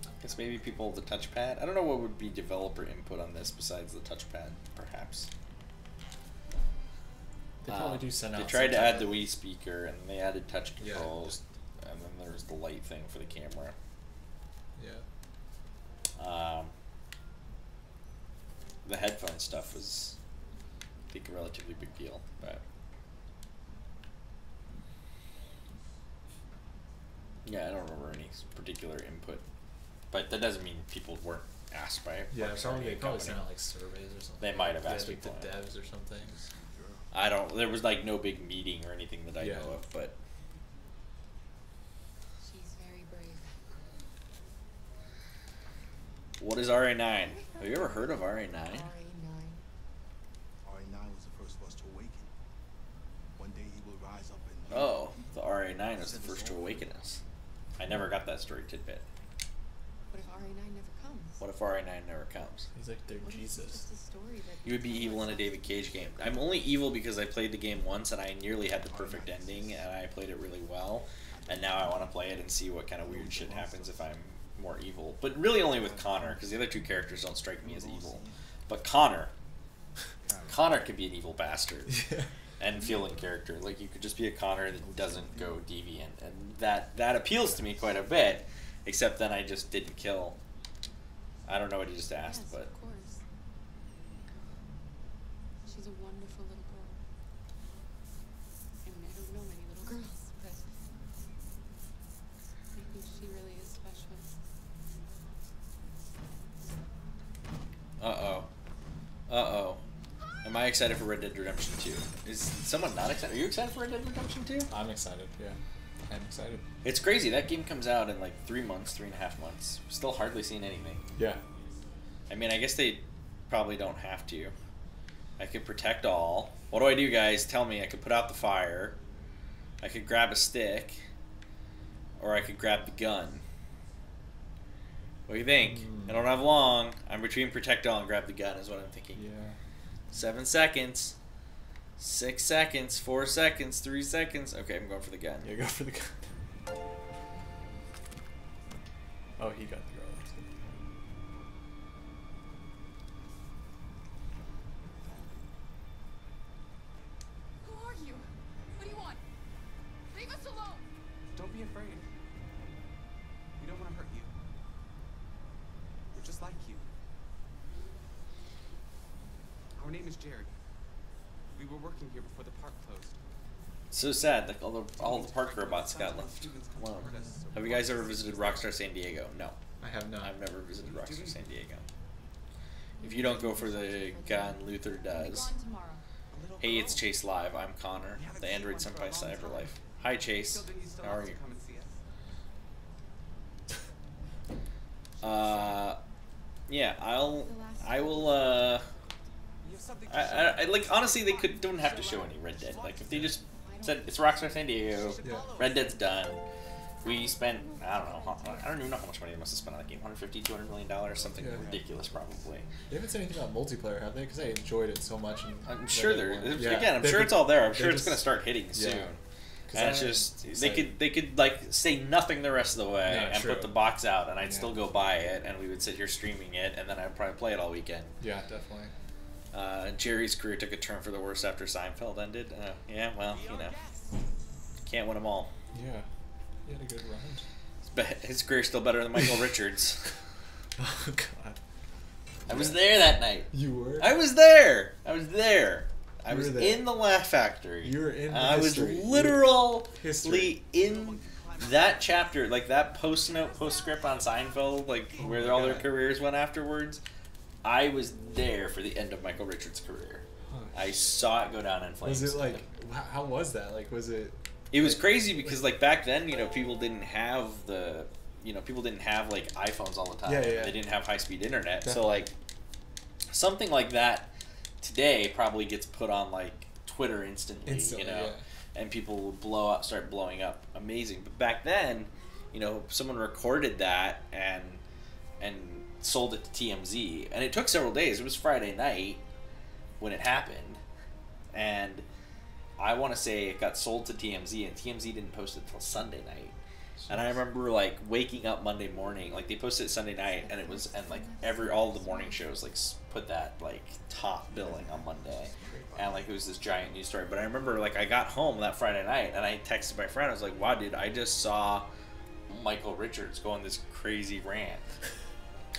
I guess maybe people with the touchpad. I don't know what would be developer input on this besides the touchpad, perhaps. They probably do send out. They tried to some add type the of- Wii speaker, and they added touch Yeah, controls, and then there's the light thing for the camera. Yeah. The headphone stuff was, I think, a relatively big deal, but yeah, I don't remember any particular input, but that doesn't mean people weren't asked by Yeah, Mark probably Cerny they and probably company. sent out like surveys or something. They might have Yeah, asked like the people. devs or something. I don't. There was like no big meeting or anything that I Yeah. know of, but She's very brave. what is RA9? Have you ever heard of RA9? RA9. RA9 was the first of us to awaken. One day he will rise up and Oh, the RA9 was the first to awaken us. I never got that story tidbit. What if RA9 never comes? What if RA9 never comes? He's like their What if it's Jesus. just a story that You would be evil in a David Cage game. I'm only evil because I played the game once and I nearly had the perfect ending and I played it really well. And now I want to play it and see what kind of weird shit happens if I'm more evil. But really only with Connor, because the other two characters don't strike me as evil. But Connor could be an evil bastard Yeah. and feel in character. Like you could just be a Connor that doesn't go deviant, and that appeals to me quite a bit. Except then I just didn't kill. I don't know what he just asked, Yes, but of course. She's a wonderful little girl. I mean, I don't know many little girls, but I think she really is special. Uh-oh. Am I excited for Red Dead Redemption 2? Is someone not excited? Are you excited for Red Dead Redemption 2? I'm excited. Yeah, I'm excited. It's crazy. That game comes out in like 3 months, 3.5 months. Still hardly seen anything. Yeah. I mean, I guess they probably don't have to. I could protect all. What do I do, guys? Tell me. I could put out the fire. I could grab a stick. Or I could grab the gun. What do you think? I don't have long. I'm between protect all and grab the gun is what I'm thinking. Yeah. 7 seconds. 6 seconds. 4 seconds. 3 seconds. Okay, I'm going for the gun. Yeah, go for the gun. Oh, he got the girl. That's good. Who are you? What do you want? Leave us alone! Don't be afraid. We don't want to hurt you. We're just like you. Our name is Jared. We were working here before the park closed. So sad. Like all the park robots got left alone. Have you guys ever visited Rockstar San Diego? No. I have not. I've never visited Rockstar San Diego. If you don't go for the gun, Luther does. Gone tomorrow. Hey, it's Chase Live. I'm Connor, the Android Senpai Cyberlife. Hi, Chase. How are you? Yeah, I will, I like, honestly, they don't have to show any Red Dead. Like, if they just said, it's Rockstar San Diego, Yeah. Red Dead's done. We spent, I don't even know how much money they must have spent on that game. $150, $200 million, something Yeah. ridiculous, probably. They haven't said anything about multiplayer, have they? Because I enjoyed it so much. And I'm sure Yeah. again, I'm They sure could- it's all there. I'm they sure it's just- going to start hitting soon. Yeah. 'Cause And it's I- just you they said- could like say nothing the rest of the way Yeah, and true. put the box out, and I'd Yeah. still go buy it, and we would sit here streaming it, and then I'd probably play it all weekend. Yeah, definitely. Jerry's career took a turn for the worse after Seinfeld ended. Yeah, well, you know, can't win them all. Yeah. He had a good run. His career's still better than Michael Richards. Oh, God. I was there that night. You were? I was there. I was You was were there. in the Laugh Factory. You were in I history. was literally History. in that chapter, like that postscript on Seinfeld, like where my all their God. careers went afterwards. I was there for the end of Michael Richards' career. I saw it go down in flames. Was it like, how was that? Like, was it... It was crazy because like back then, you know, people didn't have like iPhones all the time. Yeah, yeah. They didn't have high-speed internet. Definitely. So like something like that today probably gets put on like Twitter instantly, Instantly, you know, yeah. and people will start blowing up. Amazing. But back then, you know, someone recorded that and sold it to TMZ, and it took several days. It was Friday night when it happened, and I want to say it got sold to TMZ, and TMZ didn't post it till Sunday night. And I remember like waking up Monday morning, like they posted it Sunday night, and like all the morning shows like put that like top billing on Monday, and like it was this giant news story. But I remember like I got home that Friday night, and I texted my friend. I was like, "Wow, dude, I just saw Michael Richards go on this crazy rant,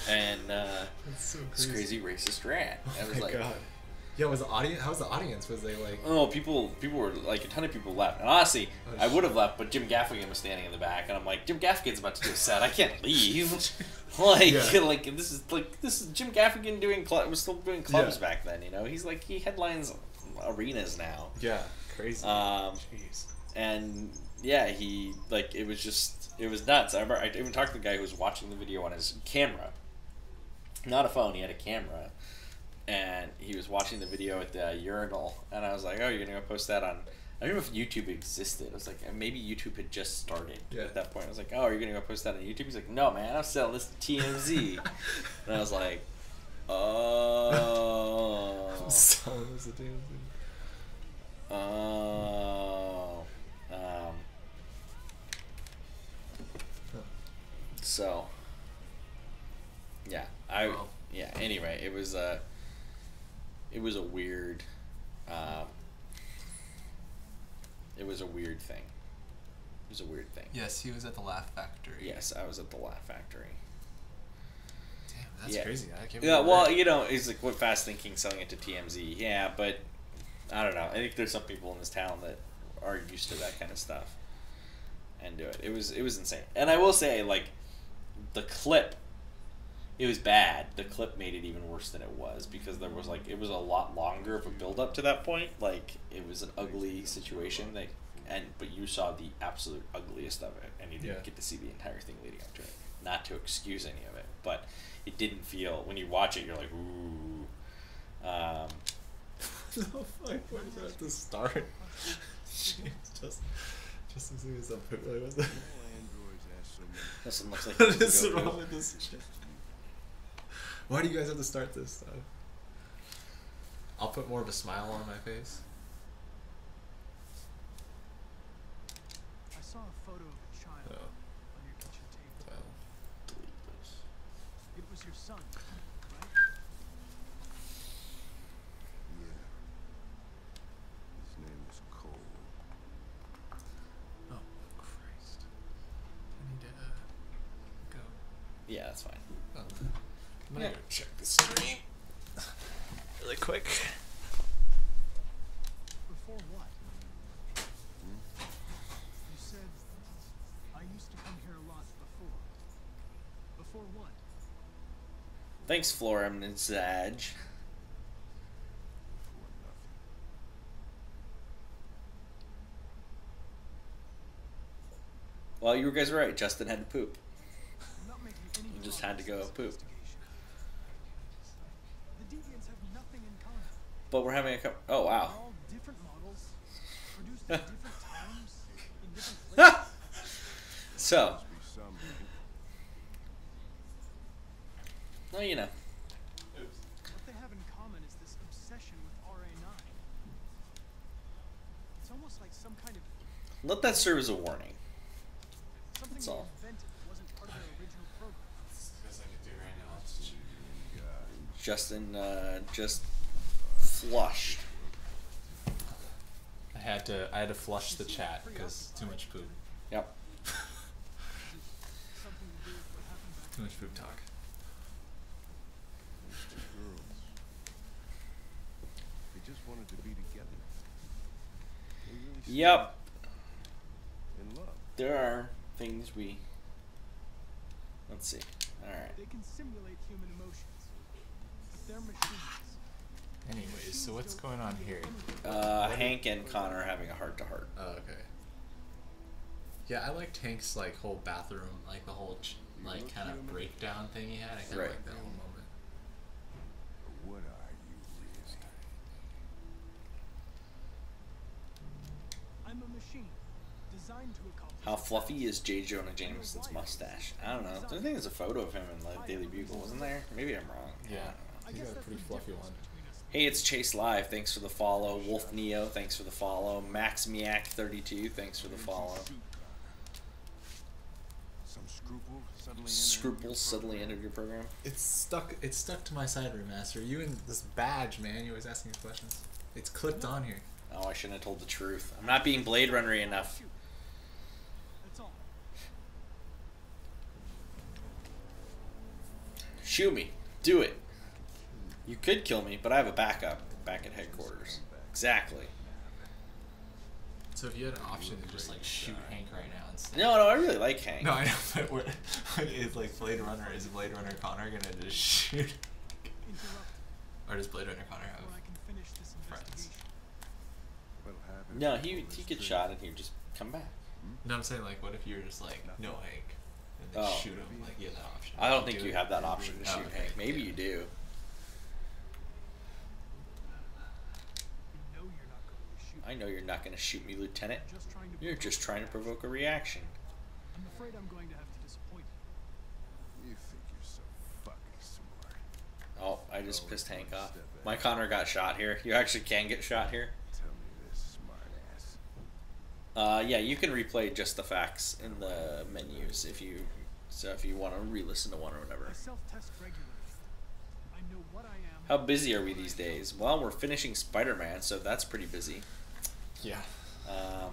and That's so this crazy. crazy racist rant." I Oh was my like, God. Yeah, was the audience? How was the audience? Was they like? oh, people were like, a ton of people left, and honestly, Oh, I would have left, but Jim Gaffigan was standing in the back, and I'm like, Jim Gaffigan's about to do a set, I can't leave. Like, Yeah. like this is Jim Gaffigan was still doing clubs Yeah. back then, you know. He's like he headlines arenas now, Yeah, crazy. Jeez. And yeah, he like it was nuts. I remember I even talked to the guy who was watching the video on his camera, not a phone. He had a camera. And he was watching the video at the urinal, and I was like, "Oh, you're gonna go post that on?" I don't know if YouTube existed. I was like, maybe YouTube had just started at that point. I was like, "Oh, are you gonna go post that on YouTube?" He's like, "No, man, I'm selling this to TMZ." And I was like, "Oh, I'm selling this to TMZ. oh." So, yeah, Wow. yeah. Anyway, it was a weird, it was a weird thing. It was a weird thing. Yes, he was at the Laugh Factory. Yes, I was at the Laugh Factory. Damn, that's Yeah. crazy. I can't Yeah, believe well, that. you know, it's like what fast thinking selling it to TMZ. Yeah, but I don't know. I think there's some people in this town that are used to that kind of stuff and do it. It was insane. And I will say, like, the clip, it was bad. The clip made it even worse than it was because there was like it was a lot longer of a build up to that point. Like it was an ugly situation but you saw the absolute ugliest of it, and you didn't get to see the entire thing leading up to it. Not to excuse any of it, but it didn't feel when you watch it, you're like, ooh. No, fuck, where does that have to start? Jeez, just as soon as I put like, what's that? Androids ask so many. This one looks like What it was is a go-go. wrong with this shit? Why do you guys have to start this stuff? I'll put more of a smile on my face. I saw a photo of a child Oh. on your kitchen table. Well, Delete this. It was your son, right? Yeah. His name is Cole. Oh, Christ. I need to go. Yeah, that's fine. I'm gonna go check the stream really quick. Before what? You said I used to come here a lot before. Before what? Thanks, Florim and Zaj. For nothing. Well, you guys were right. Justin had to poop. I'm not making any You just had to go progress in this poop. investigation. The deviants have nothing in common. But we're having a couple. Oh, They're wow. all different models, produced at different times, in different places. So, Must be some. well, you know. What they have in common is this obsession with RA9. It's almost like some kind of Let that serve as a warning. something That's they all. invented that wasn't part of their original program. Best I can do right now is shoot. Justin just flushed. I had to flush the chat because too much poop. Yep. Something to do with what happened back Too much poop talk. Those two girls. They just wanted to be together. They really seemed Yep. in love. There are things we. Let's see. Alright. They can simulate human emotions, but they're machines. Anyways, so what's going on here? Hank and Connor are having a heart to heart. Oh, okay. Yeah, I liked Hank's like whole bathroom, like the whole like kind of breakdown thing he had. I kind of Right. like that whole moment. But what are you really? I'm a machine, designed to accomplish. How a fluffy task. is J. Jonah Jameson's mustache? I don't know. I think there's a photo of him in the Daily Bugle, wasn't there? Maybe I'm wrong. I Yeah. don't know. I He's guess got a that's pretty the fluffy difference one. between us. Hey, it's Chase Live. Thanks for the follow. Wolf Neo, thanks for the follow. Maxmiac32, thanks for the follow. Some Scruples suddenly entered your program. It's stuck. It's stuck to my side, Remaster. You and this badge, man. You always asking me questions. It's clipped on here. Oh, I shouldn't have told the truth. I'm not being Blade Runner-y enough. That's all. Shoot me. Do it. You could kill me, but I have a backup back at headquarters. Exactly. So if you had an option to just like shoot Hank right now instead. No, I really like Hank. No, I know, but what is like Blade Runner? Is Blade Runner Connor gonna just shoot? Interrupt Or does Blade Runner Connor before I have can finish this friends? investigation. No, he'd get shot and he'd just come back. No, I'm saying like, what if you're just like, no Hank, and then Oh. shoot him? Like you have that option. I don't Would think do you it? have that option to Oh, shoot okay. Hank. Maybe Yeah. you do. You know you're not going to shoot. I know you're not going to shoot me, Lieutenant. I'm just trying to You're provoke just trying to reaction. provoke a reaction. I'm afraid I'm going to have to disappoint you. You think you're so fucking smart. Oh, I just pissed Hank off. My Connor got shot here. You actually can get shot here. Tell me this, smart ass. Yeah, you can replay just the facts in the menus if you want to re-listen to one or whatever. I self-test regularly. I know what I am. How busy are we these days? Well, we're finishing Spider-Man, so that's pretty busy. Yeah. Where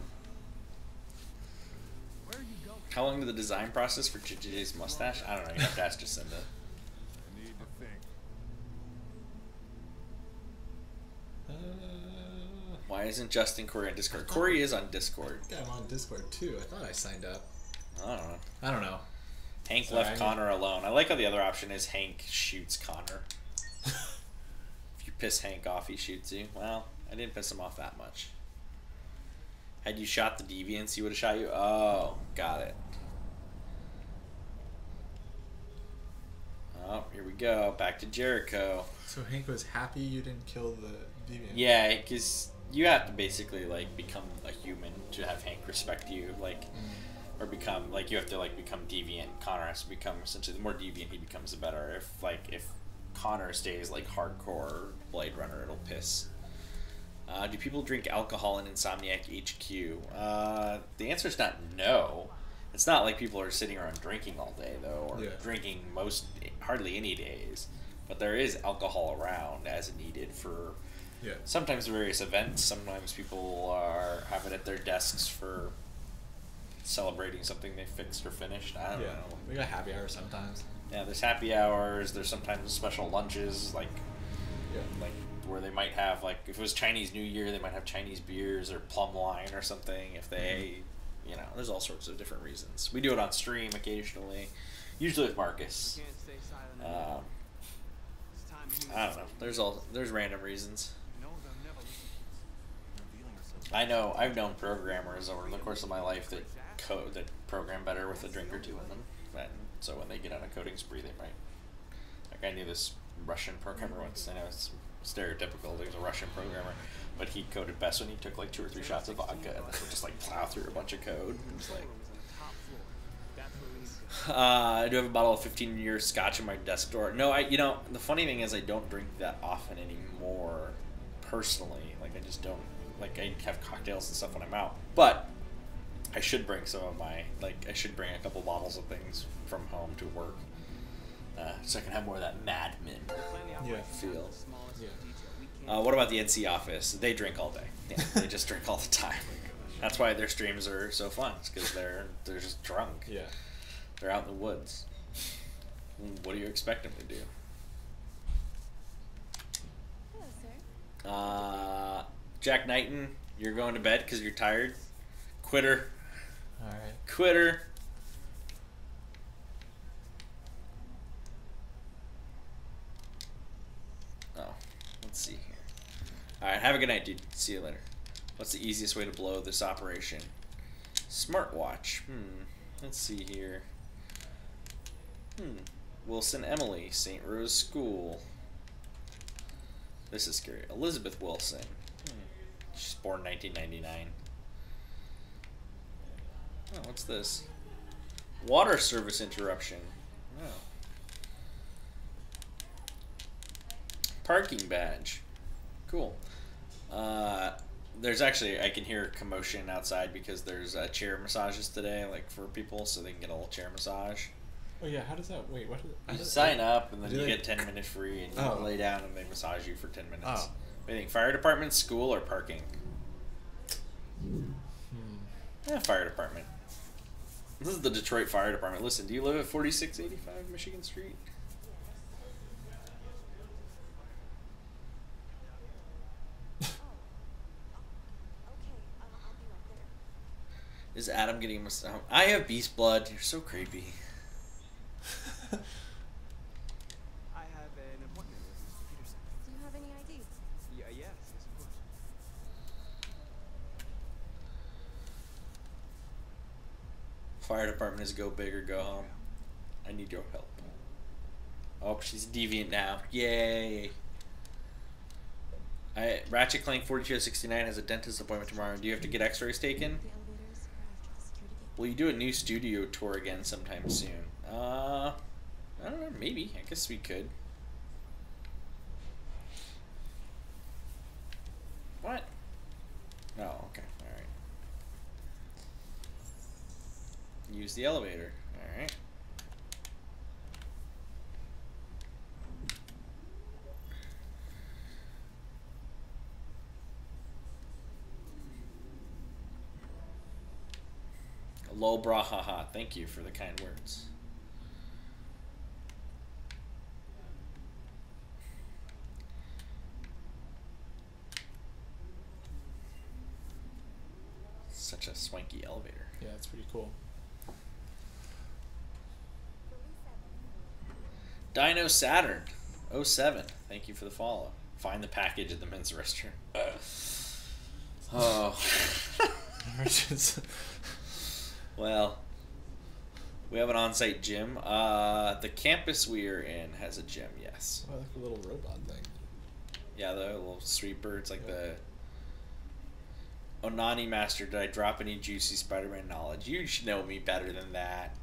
are you going? How long did the design process for JJ's mustache? I don't know. You have to ask Jacinda. I need to think. Why isn't Justin Corey on Discord? Corey is on Discord. Yeah, I'm on Discord too. I thought I signed up. I don't know. I don't know. Hank Sorry, left Connor alone. I like how the other option is Hank shoots Connor. If you piss Hank off, he shoots you. Well, I didn't piss him off that much. Had you shot the deviants, he would have shot you. Oh, got it. Oh, here we go. Back to Jericho. So Hank was happy you didn't kill the deviant. Yeah, because you have to basically like become a human to have Hank respect you, like, or become like you have to like become deviant. Connor has to become essentially the more deviant he becomes, the better. If Connor stays like hardcore Blade Runner, it'll piss. Do people drink alcohol in Insomniac HQ? The answer is not no. It's not like people are sitting around drinking all day though, or drinking hardly any days. But there is alcohol around as needed for sometimes various events. Sometimes people have it at their desks for celebrating something they fixed or finished. I don't know. We got happy hour sometimes. Yeah, there's happy hours. There's sometimes special lunches, like where they might have, like, if it was Chinese New Year, they might have Chinese beers or plum wine or something. If they, there's all sorts of different reasons. We do it on stream occasionally, usually with Marcus. I don't know. There's random reasons. I've known programmers over the course of my life that program better with a drink or two in them. And so when they get on a coding spree, they might. Like, I knew this Russian programmer once. I know it's stereotypical. There's a Russian programmer, but he coded best when he took like 2 or 3 shots of vodka and would just like plow through a bunch of code. It's like, I do have a bottle of 15-year scotch in my desk drawer. No, the funny thing is I don't drink that often anymore, personally. Like, I just don't. Like, I have cocktails and stuff when I'm out, but I should bring some of my, I should bring a couple bottles of things from home to work, so I can have more of that Mad Men feel. What about the NC office? They drink all day. Yeah, they just drink all the time. That's why their streams are so fun. It's because they're just drunk. Yeah, they're out in the woods. What do you expect them to do? Hello, sir. Jack Knighton, you're going to bed because you're tired. Quitter. All right. Quitter. Oh, let's see here. All right, have a good night, dude. See you later. What's the easiest way to blow this operation? Smartwatch. Let's see here. Wilson Emily, St. Rose School. This is scary. Elizabeth Wilson. She's born 1999. Oh, what's this? Water service interruption. Oh. Parking badge. Cool. There's actually, I can hear commotion outside because there's chair massages today, like for people, so they can get a little chair massage. Oh yeah, how does that? Wait, what? You sign up and then you get 10 minutes free, and you lay down and they massage you for 10 minutes. Oh. What do you think? Fire department, school, or parking? Yeah, fire department. This is the Detroit Fire Department. Listen, do you live at 4685 Michigan Street? Is Adam getting massaged? I have beast blood. You're so creepy. I have an appointment with Mr. Peterson. Do you have any ID? Yes, of course. Fire department is go big or go home. I need your help. Oh, she's deviant now. Yay. Ratchet Clank 4269 has a dentist appointment tomorrow. Do you have to get x-rays taken? Will you do a new studio tour again sometime soon? I don't know. Maybe. I guess we could. What? Oh, okay. Alright. Use the elevator. Alright. Lol bra haha. Thank you for the kind words. Such a swanky elevator. Yeah, it's pretty cool. Dino Saturn 07. Thank you for the follow. Find the package at the men's restroom. Oh. Well, we have an on-site gym. The campus we are in has a gym, yes. Oh, like a little robot thing. Yeah, the little sweeper. It's like the Onani Master. Did I drop any juicy Spider-Man knowledge? You should know me better than that.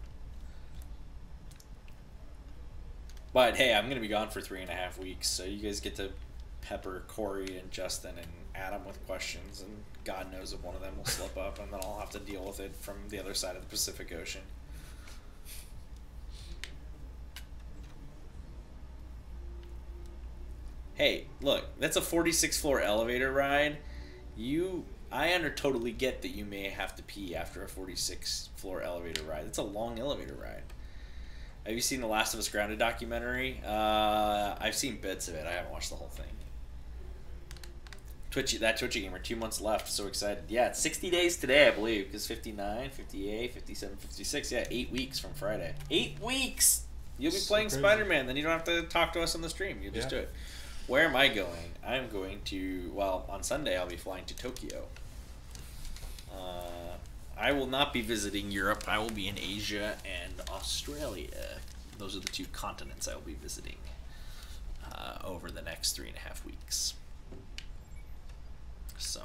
But hey, I'm gonna be gone for 3.5 weeks, so you guys get to pepper Corey and Justin and Adam with questions, and God knows if one of them will slip up, and then I'll have to deal with it from the other side of the Pacific Ocean. Hey, look, that's a 46-floor elevator ride. Totally get that you may have to pee after a 46-floor elevator ride. It's a long elevator ride. Have you seen the Last of Us Grounded documentary? I've seen bits of it. I haven't watched the whole thing. Twitchy Gamer, 2 months left. So excited. Yeah, it's 60 days today, I believe. Because 59, 58, 57, 56. Yeah, 8 weeks from Friday. 8 weeks! You'll be playing Spider-Man. Then you don't have to talk to us on the stream. You'll just do it. Where am I going? I'm going to... Well, on Sunday, I'll be flying to Tokyo. I will not be visiting Europe. I will be in Asia and Australia. Those are the 2 continents I will be visiting over the next 3.5 weeks. So.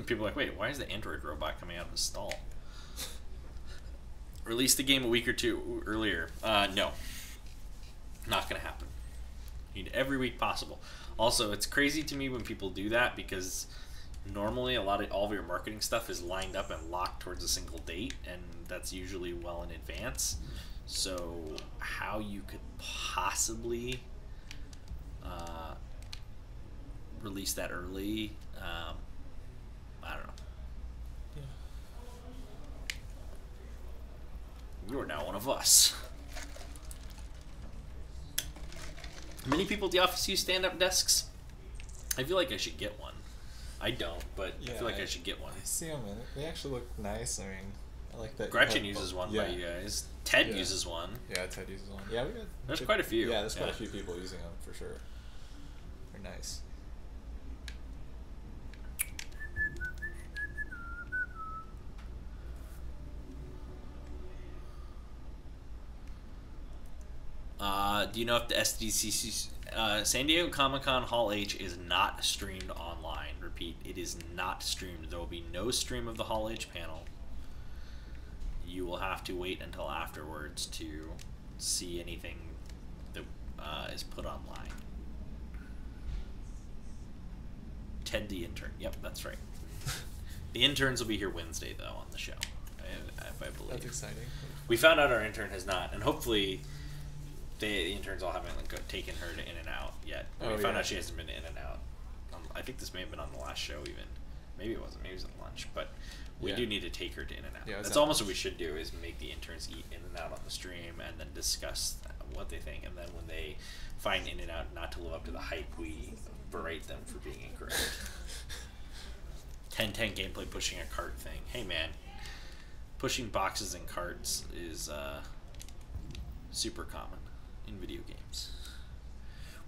People are like, wait, why is the android robot coming out of the stall? Release the game a week or 2 earlier. No. Not going to happen. Need every week possible. Also, it's crazy to me when people do that because normally all of your marketing stuff is lined up and locked towards a single date, and that's usually well in advance. So how you could possibly release that early, I don't know. You are now one of us. Many people at the office use stand-up desks. I feel like I should get one. I don't, but I feel like I should get one. I see them, and they actually look nice. I mean, I like that. Gretchen uses one by you guys. Ted uses one. Yeah, Ted uses one. Yeah, we got. There's quite a few. Yeah, there's quite a few people using them for sure. They're nice. Do you know if the SDCC San Diego Comic-Con Hall H is not streamed online? Repeat, it is not streamed. There will be no stream of the Hall H panel. You will have to wait until afterwards to see anything that is put online. Ted the intern. Yep, that's right. The interns will be here Wednesday, though, on the show, if I believe. That's exciting. We found out our intern has not, and hopefully the interns all haven't taken her to In and Out yet. We found out she hasn't been to In and Out. I think this may have been on the last show even. Maybe it wasn't. Maybe it was at lunch. But we do need to take her to In and Out. Yeah, that's almost what we should do, is make the interns eat In and Out on the stream and then discuss what they think. And then when they find In and Out not to live up to the hype, we berate them for being incorrect. 10-10 gameplay pushing a cart thing. Hey man, pushing boxes and carts is super common in video games.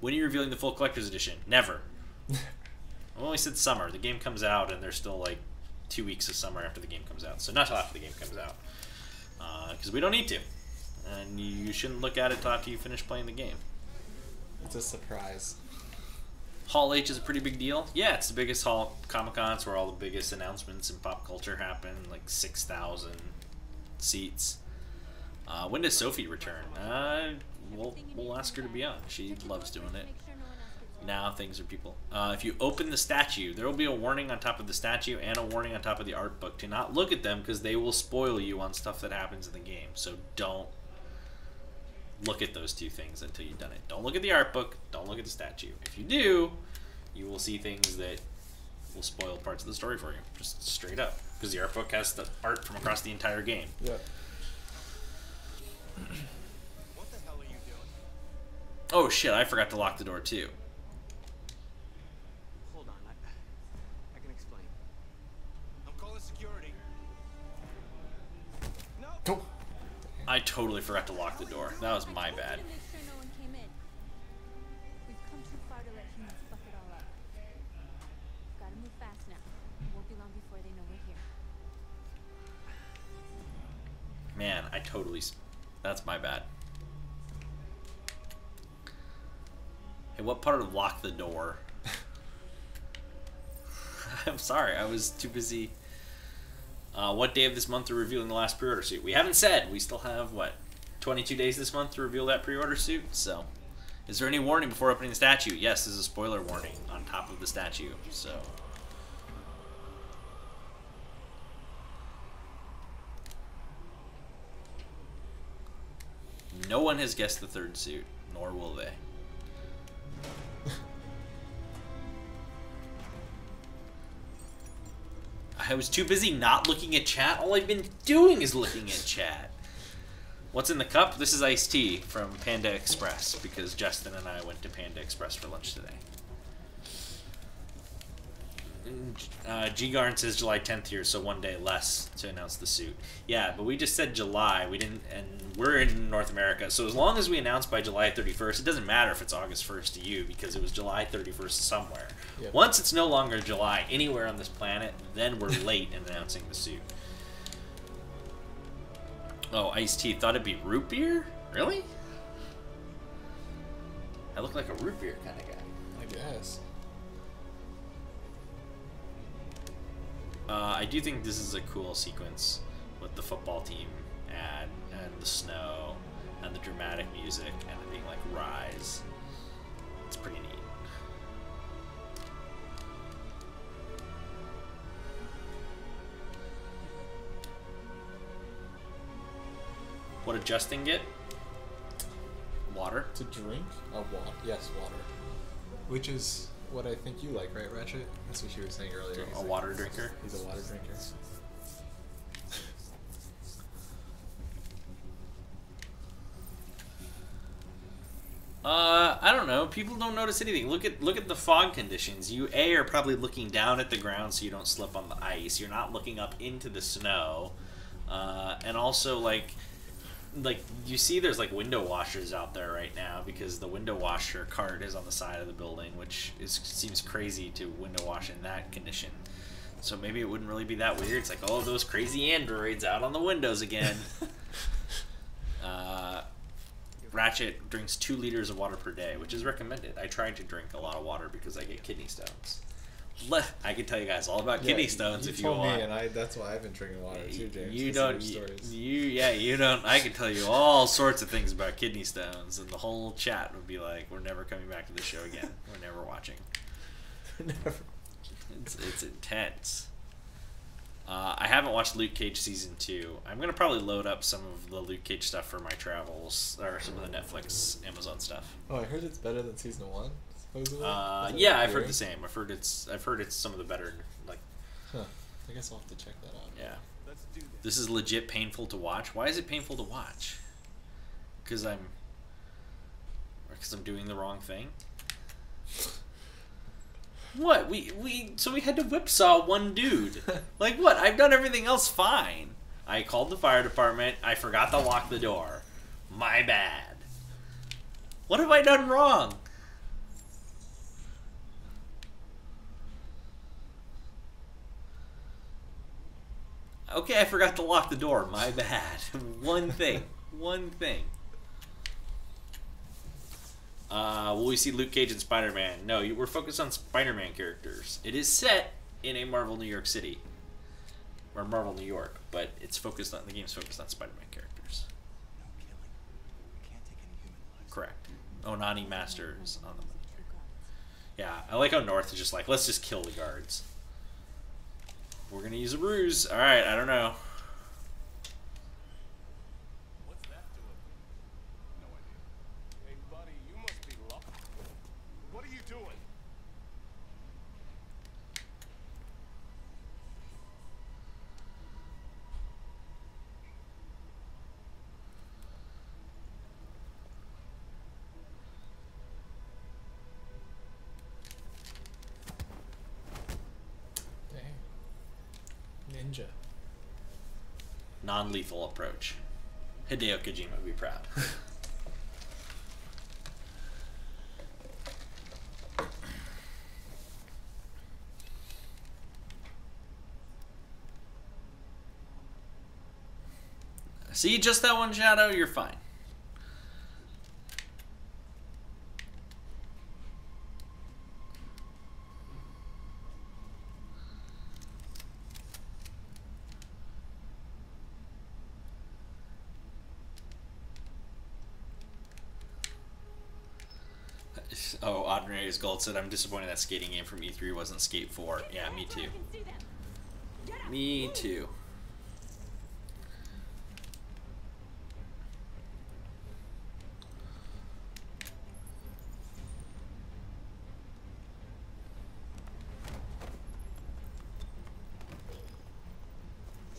When are you revealing the full collector's edition? Never. I only said summer. The game comes out and there's still like 2 weeks of summer after the game comes out. So not till after the game comes out. Because we don't need to. And you shouldn't look at it till after you finish playing the game. It's a surprise. Hall H is a pretty big deal. Yeah, it's the biggest Comic-Cons where all the biggest announcements in pop culture happen. Like 6,000 seats. When does Sophie return? We'll ask her to be on. She loves doing it. Now things are people. If you open the statue, there will be a warning on top of the statue and a warning on top of the art book to not look at them because they will spoil you on stuff that happens in the game. So don't look at those 2 things until you've done it. Don't look at the art book. Don't look at the statue. If you do, you will see things that will spoil parts of the story for you. Just straight up. Because the art book has the art from across the entire game. Yeah. What the hell are you doing? Oh shit, I forgot to lock the door too. Hold on, I can explain. I'm calling security. No. Go. I totally forgot to lock the door. That was my bad. Make sure no one came in. We've come too far to let humans fuck it all up. Gotta move fast now. Won't be long before they know we're here. Man, I totally... That's my bad. Hey, what part of lock the door? I'm sorry, I was too busy What day of this month are revealing the last pre-order suit? We haven't said. We still have, what, 22 days this month to reveal that pre-order suit? So, is there any warning before opening the statue? Yes, there's a spoiler warning on top of the statue. So, no one has guessed the third suit, nor will they. I was too busy not looking at chat. All I've been doing is looking at chat. What's in the cup? This is iced tea from Panda Express, because Justin and I went to Panda Express for lunch today. G Garn says July 10th here, so one day less to announce the suit. Yeah, but we just said July. We didn't, and we're in North America, so as long as we announce by July 31st, it doesn't matter if it's August 1st to you, because it was July 31st somewhere. Yep. Once it's no longer July anywhere on this planet, then we're late in announcing the suit. Oh, iced tea. Thought it'd be root beer? Really? I look like a root beer kind of guy. I guess. I do think this is a cool sequence with the football team ad and the snow and the dramatic music and it being like Rise. It's pretty neat. What did Justin get? Water. To drink? Oh, water. Yes, water. Which is what I think you like, right, Ratchet? That's what she was saying earlier. A water drinker? He's a water drinker. I don't know. People don't notice anything. Look at the fog conditions. You are probably looking down at the ground so you don't slip on the ice. You're not looking up into the snow, and also like you see there's like window washers out there right now because the window washer cart is on the side of the building, which seems crazy to window wash in that condition. So maybe it wouldn't really be that weird. It's like, oh, those crazy androids out on the windows again. Ratchet drinks 2 liters of water per day, which is recommended. I tried to drink a lot of water because I get kidney stones. I can tell you guys all about kidney stones if you want. You told me, and that's why I've been drinking water too, James. You don't. You don't. I can tell you all sorts of things about kidney stones, and the whole chat would be like, "We're never coming back to the show again. We're never watching." Never. It's intense. I haven't watched Luke Cage season 2. I'm gonna probably load up some of the Luke Cage stuff for my travels, or some of the Netflix, Amazon stuff. Oh, I heard it's better than season 1. Yeah, I've heard the same. I've heard it's some of the better, like. Huh. I guess I'll have to check that out. Yeah. This is legit painful to watch. Why is it painful to watch? Because I'm doing the wrong thing. What? So we had to whipsaw one dude. Like what? I've done everything else fine. I called the fire department. I forgot to lock the door. My bad. What have I done wrong? Okay, I forgot to lock the door. My bad. One thing. One thing. Will we see Luke Cage and Spider-Man? No, we're focused on Spider-Man characters. It is set in a Marvel New York City. Or Marvel New York, but it's focused on the game's focused on Spider-Man characters. No killing. We can't take any human lives. Correct. Onani Masters on the Yeah, I like how North is just like, let's just kill the guards. We're gonna use a ruse. Alright, I don't know. What's that doing? No idea. Hey, buddy, you must be lost. What are you doing? Ninja. Non-lethal approach. Hideo Kojima would be proud. See, just that one shadow, you're fine. Oh, Audrey's Gold said, I'm disappointed that skating game from E3 wasn't Skate 4. Yeah, me too. Me too.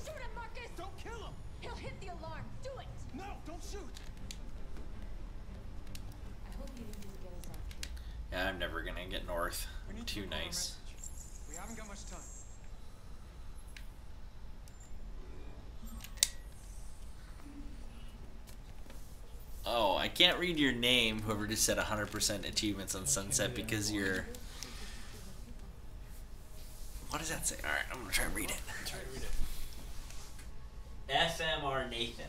Shoot him, Marcus! Don't kill him! He'll hit the alarm. Do it! No, don't shoot! I hope you didn't get us out. Yeah, I'm never gonna get north. We need to Too recall our nice. message. We haven't got much time. Oh, I can't read your name, whoever just said 100% achievements on Sunset, because you're... What does that say? Alright, I'm gonna try and read it. FMR Nathan.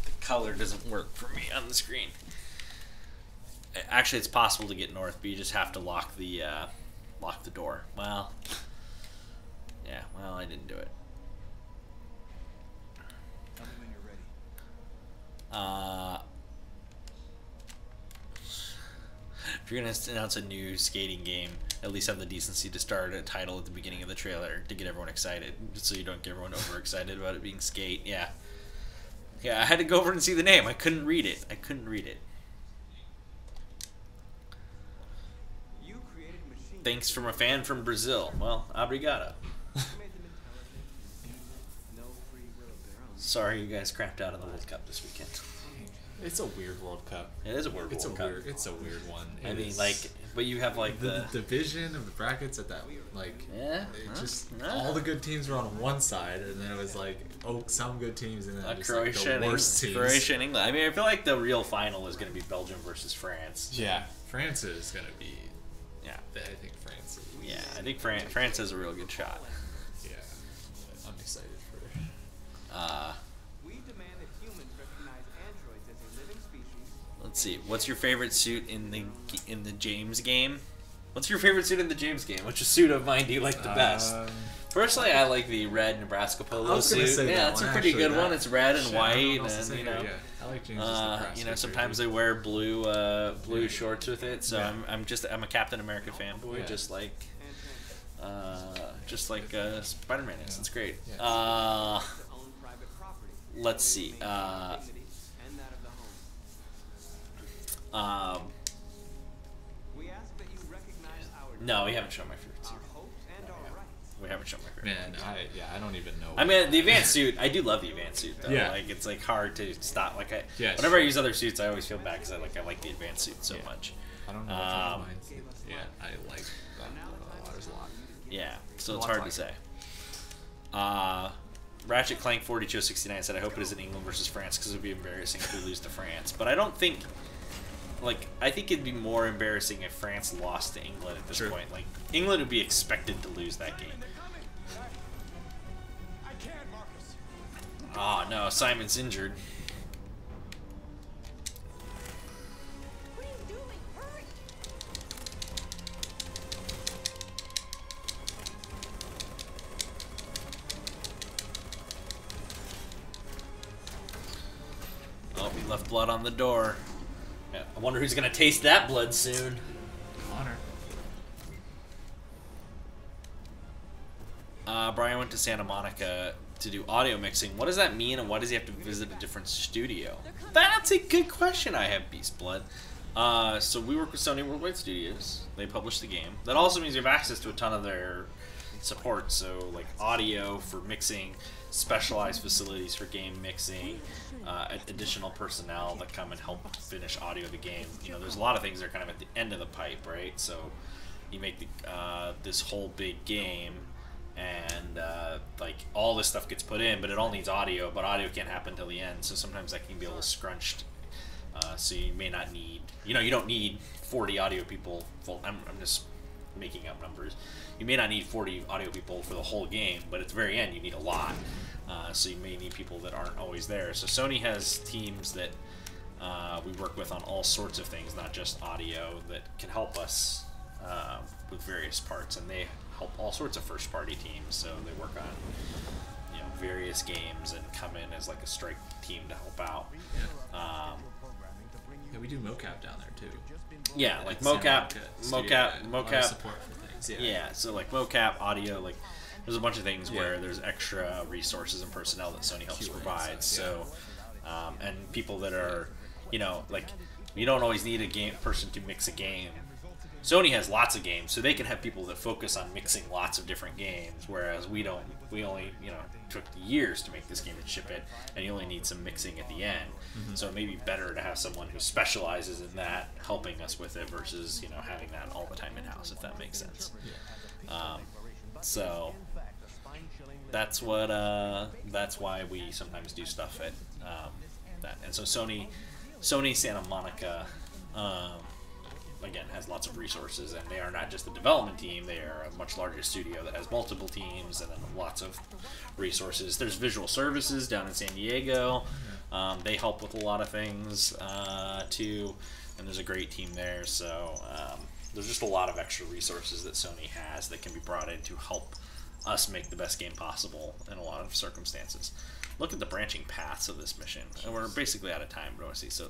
The color doesn't work for me on the screen. Actually, it's possible to get north, but you just have to lock the door. Well, yeah, well, I didn't do it. Tell me when you're ready. If you're gonna announce a new skating game, at least have the decency to start a title at the beginning of the trailer to get everyone excited, so you don't get everyone overexcited about it being skate. Yeah, I had to go over and see the name. I couldn't read it. You created machines. Thanks from a fan from Brazil. Well, obrigado. You made them intelligent, no free will of their own. Sorry you guys crapped out on the World Cup this weekend. It's a weird World Cup. It is a weird It's World a Cup. weird. It's a weird one. I It mean, is- like, but you have like the division of the brackets at that, like, Yeah, it huh? just Yeah. all the good teams were on one side, and then it was like, oh, some good teams, and then just like Croatia, the and worst teams. Croatia and England. I mean, I feel like the real final is going to be Belgium versus France. Yeah, France is gonna be. Yeah, I think France is. yeah. I think France has a real good shot. Yeah, I'm excited for. We demand that humans recognize androids as a living species. Let's see. What's your favorite suit in the James game? What's your favorite suit in the James game? Which suit of mine do you like the best? Personally, I like the red Nebraska I polo was gonna suit. say Yeah, that it's a one, pretty actually, good that- one. It's red and Shit, I don't know white, what else to and say you here, know. yeah. I like James's Nebraska Sometimes jersey. they wear blue shorts with it. So Yeah. I'm a Captain America fanboy, Yeah. just like Spider-Man is. It's great. To own private property. Let's see. Dignity and that of the home. We ask that you recognize our No, we haven't shown my favorite our suit. hopes and our rights. We haven't shown my favorite. Man, I don't even know. I mean, the advanced suit. I do love the advanced suit, though. Yeah. Like, it's like hard to stop. Like, Yeah, whenever I sure. use other suits, I always feel bad because I like the advanced suit so Yeah. much. I don't know which one's Um, mine. Yeah, I like that. There's a lot. Yeah, so A it's lot hard to to say. Ratchet Clank 4269 said, I hope it isn't England versus France because it would be embarrassing if we lose to France. But I don't think, like, I think it'd be more embarrassing if France lost to England at this True. point. Like, England would be expected to lose that game. I can't, Marcus. Oh, no, Simon's injured. What are you doing? Hurry! Oh, we left blood on the door. Yeah, I wonder who's going to taste that blood soon. Honor. Brian went to Santa Monica to do audio mixing. What does that mean, and why does he have to visit a different studio? That's a good question. I have Beast Blood. So we work with Sony Worldwide Studios. They publish the game. That also means you have access to a ton of their support. So like audio for mixing, specialized facilities for game mixing, additional personnel that come and help finish audio of the game. You know, there's a lot of things that are kind of at the end of the pipe, right? So you make this whole big game, and like all this stuff gets put in, but it all needs audio, but audio can't happen till the end, so sometimes that can be a little scrunched. So you may not need, you don't need 40 audio people. I'm just making up numbers. You may not need 40 audio people for the whole game, but at the very end you need a lot. So you may need people that aren't always there. So Sony has teams that we work with on all sorts of things, not just audio, that can help us with various parts, and they help all sorts of first-party teams. So they work on various games and come in as like a strike team to help out. Yeah, we do mocap down there too. Yeah, like At Santa mocap, Monica Studio, a lot of mocap. support for things. Yeah. Yeah, so like mocap, audio, like there's a bunch of things where there's extra resources and personnel that Sony helps QA provide. stuff, So, and people that are, you know, like you don't always need a game person to mix a game. Sony has lots of games, so they can have people that focus on mixing lots of different games, whereas we don't. We only, you know, took years to make this game and ship it, and you only need some mixing at the end. So it may be better to have someone who specializes in that helping us with it versus, you know, having that all the time in-house, if that makes sense. So that's what that's why we sometimes do stuff at that. And so Sony Santa Monica again has lots of resources, and they are not just a development team, they are a much larger studio that has multiple teams and then lots of resources. There's visual services down in San Diego. They help with a lot of things too, and there's a great team there. So there's just a lot of extra resources that Sony has that can be brought in to help us make the best game possible in a lot of circumstances. Look at the branching paths of this mission, and we're basically out of time, bro. See, so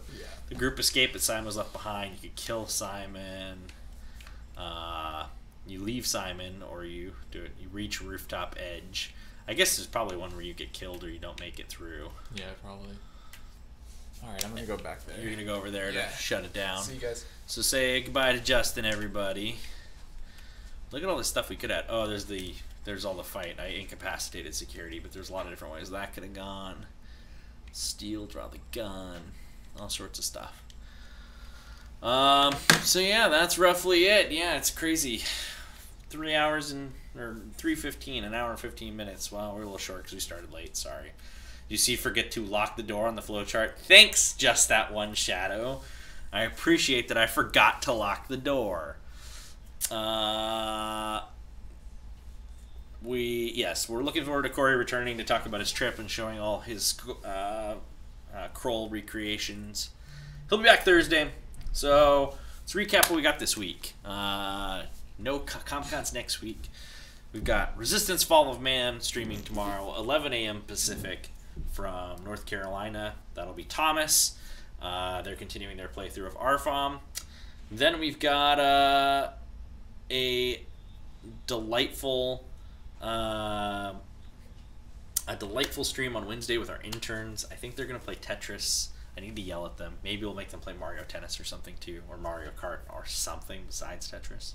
the group escape, but Simon was left behind. You could kill Simon. You leave Simon, or you do it. You reach rooftop edge. I guess there's probably one where you get killed or you don't make it through. Yeah, probably. All right, I'm gonna go back there. You're gonna go over there to shut it down. See you guys. So say goodbye to Justin, everybody. Look at all this stuff we could add. Oh, there's all the fight. I incapacitated security, but there's a lot of different ways that could have gone. Steal, draw the gun, all sorts of stuff. So yeah, that's roughly it. Yeah, it's crazy. 3 hours or 3:15, an hour and 15 minutes. Well, we're a little short because we started late. Sorry. You see, forget to lock the door on the flowchart. Thanks, just that one shadow. I appreciate that I forgot to lock the door. We're looking forward to Corey returning to talk about his trip and showing all his Kroll recreations. He'll be back Thursday. So let's recap what we got this week. No Comic-Cons next week. We've got Resistance Fall of Man streaming tomorrow, 11 a.m. Pacific from North Carolina. That'll be Thomas. They're continuing their playthrough of Arfom. Then we've got a delightful stream on Wednesday with our interns. I think they're going to play Tetris. I need to yell at them. Maybe we'll make them play Mario Tennis or something too, or Mario Kart or something besides Tetris.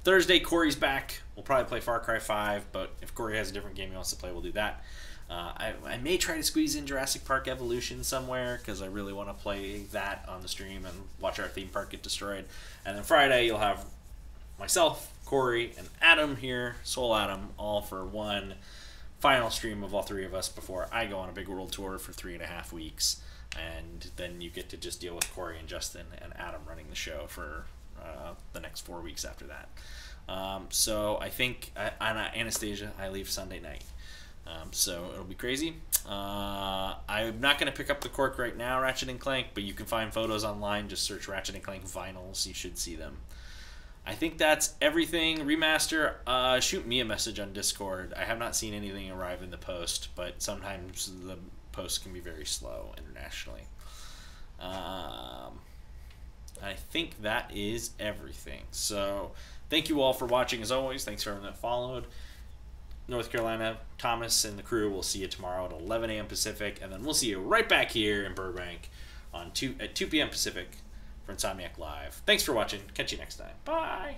Thursday, Corey's back. We'll probably play Far Cry 5, but if Corey has a different game he wants to play, we'll do that. I may try to squeeze in Jurassic Park Evolution somewhere because I really want to play that on the stream and watch our theme park get destroyed. And then Friday, you'll have myself, Corey, and Adam here, Soul Adam, all for one final stream of all three of us before I go on a big world tour for 3.5 weeks. And then you get to just deal with Corey and Justin and Adam running the show for the next 4 weeks after that. So I think Anastasia, I leave Sunday night. So it'll be crazy. I'm not going to pick up the cork right now, Ratchet & Clank, but you can find photos online. Just search Ratchet & Clank vinyls. You should see them. I think that's everything. Remaster, shoot me a message on Discord. I have not seen anything arrive in the post, but sometimes the post can be very slow internationally. I think that is everything. So thank you all for watching as always. Thanks for everyone that followed. North Carolina, Thomas and the crew will see you tomorrow at 11 a.m. Pacific, and then we'll see you right back here in Burbank at 2 p.m. Pacific for Insomniac Live. Thanks for watching. Catch you next time. Bye.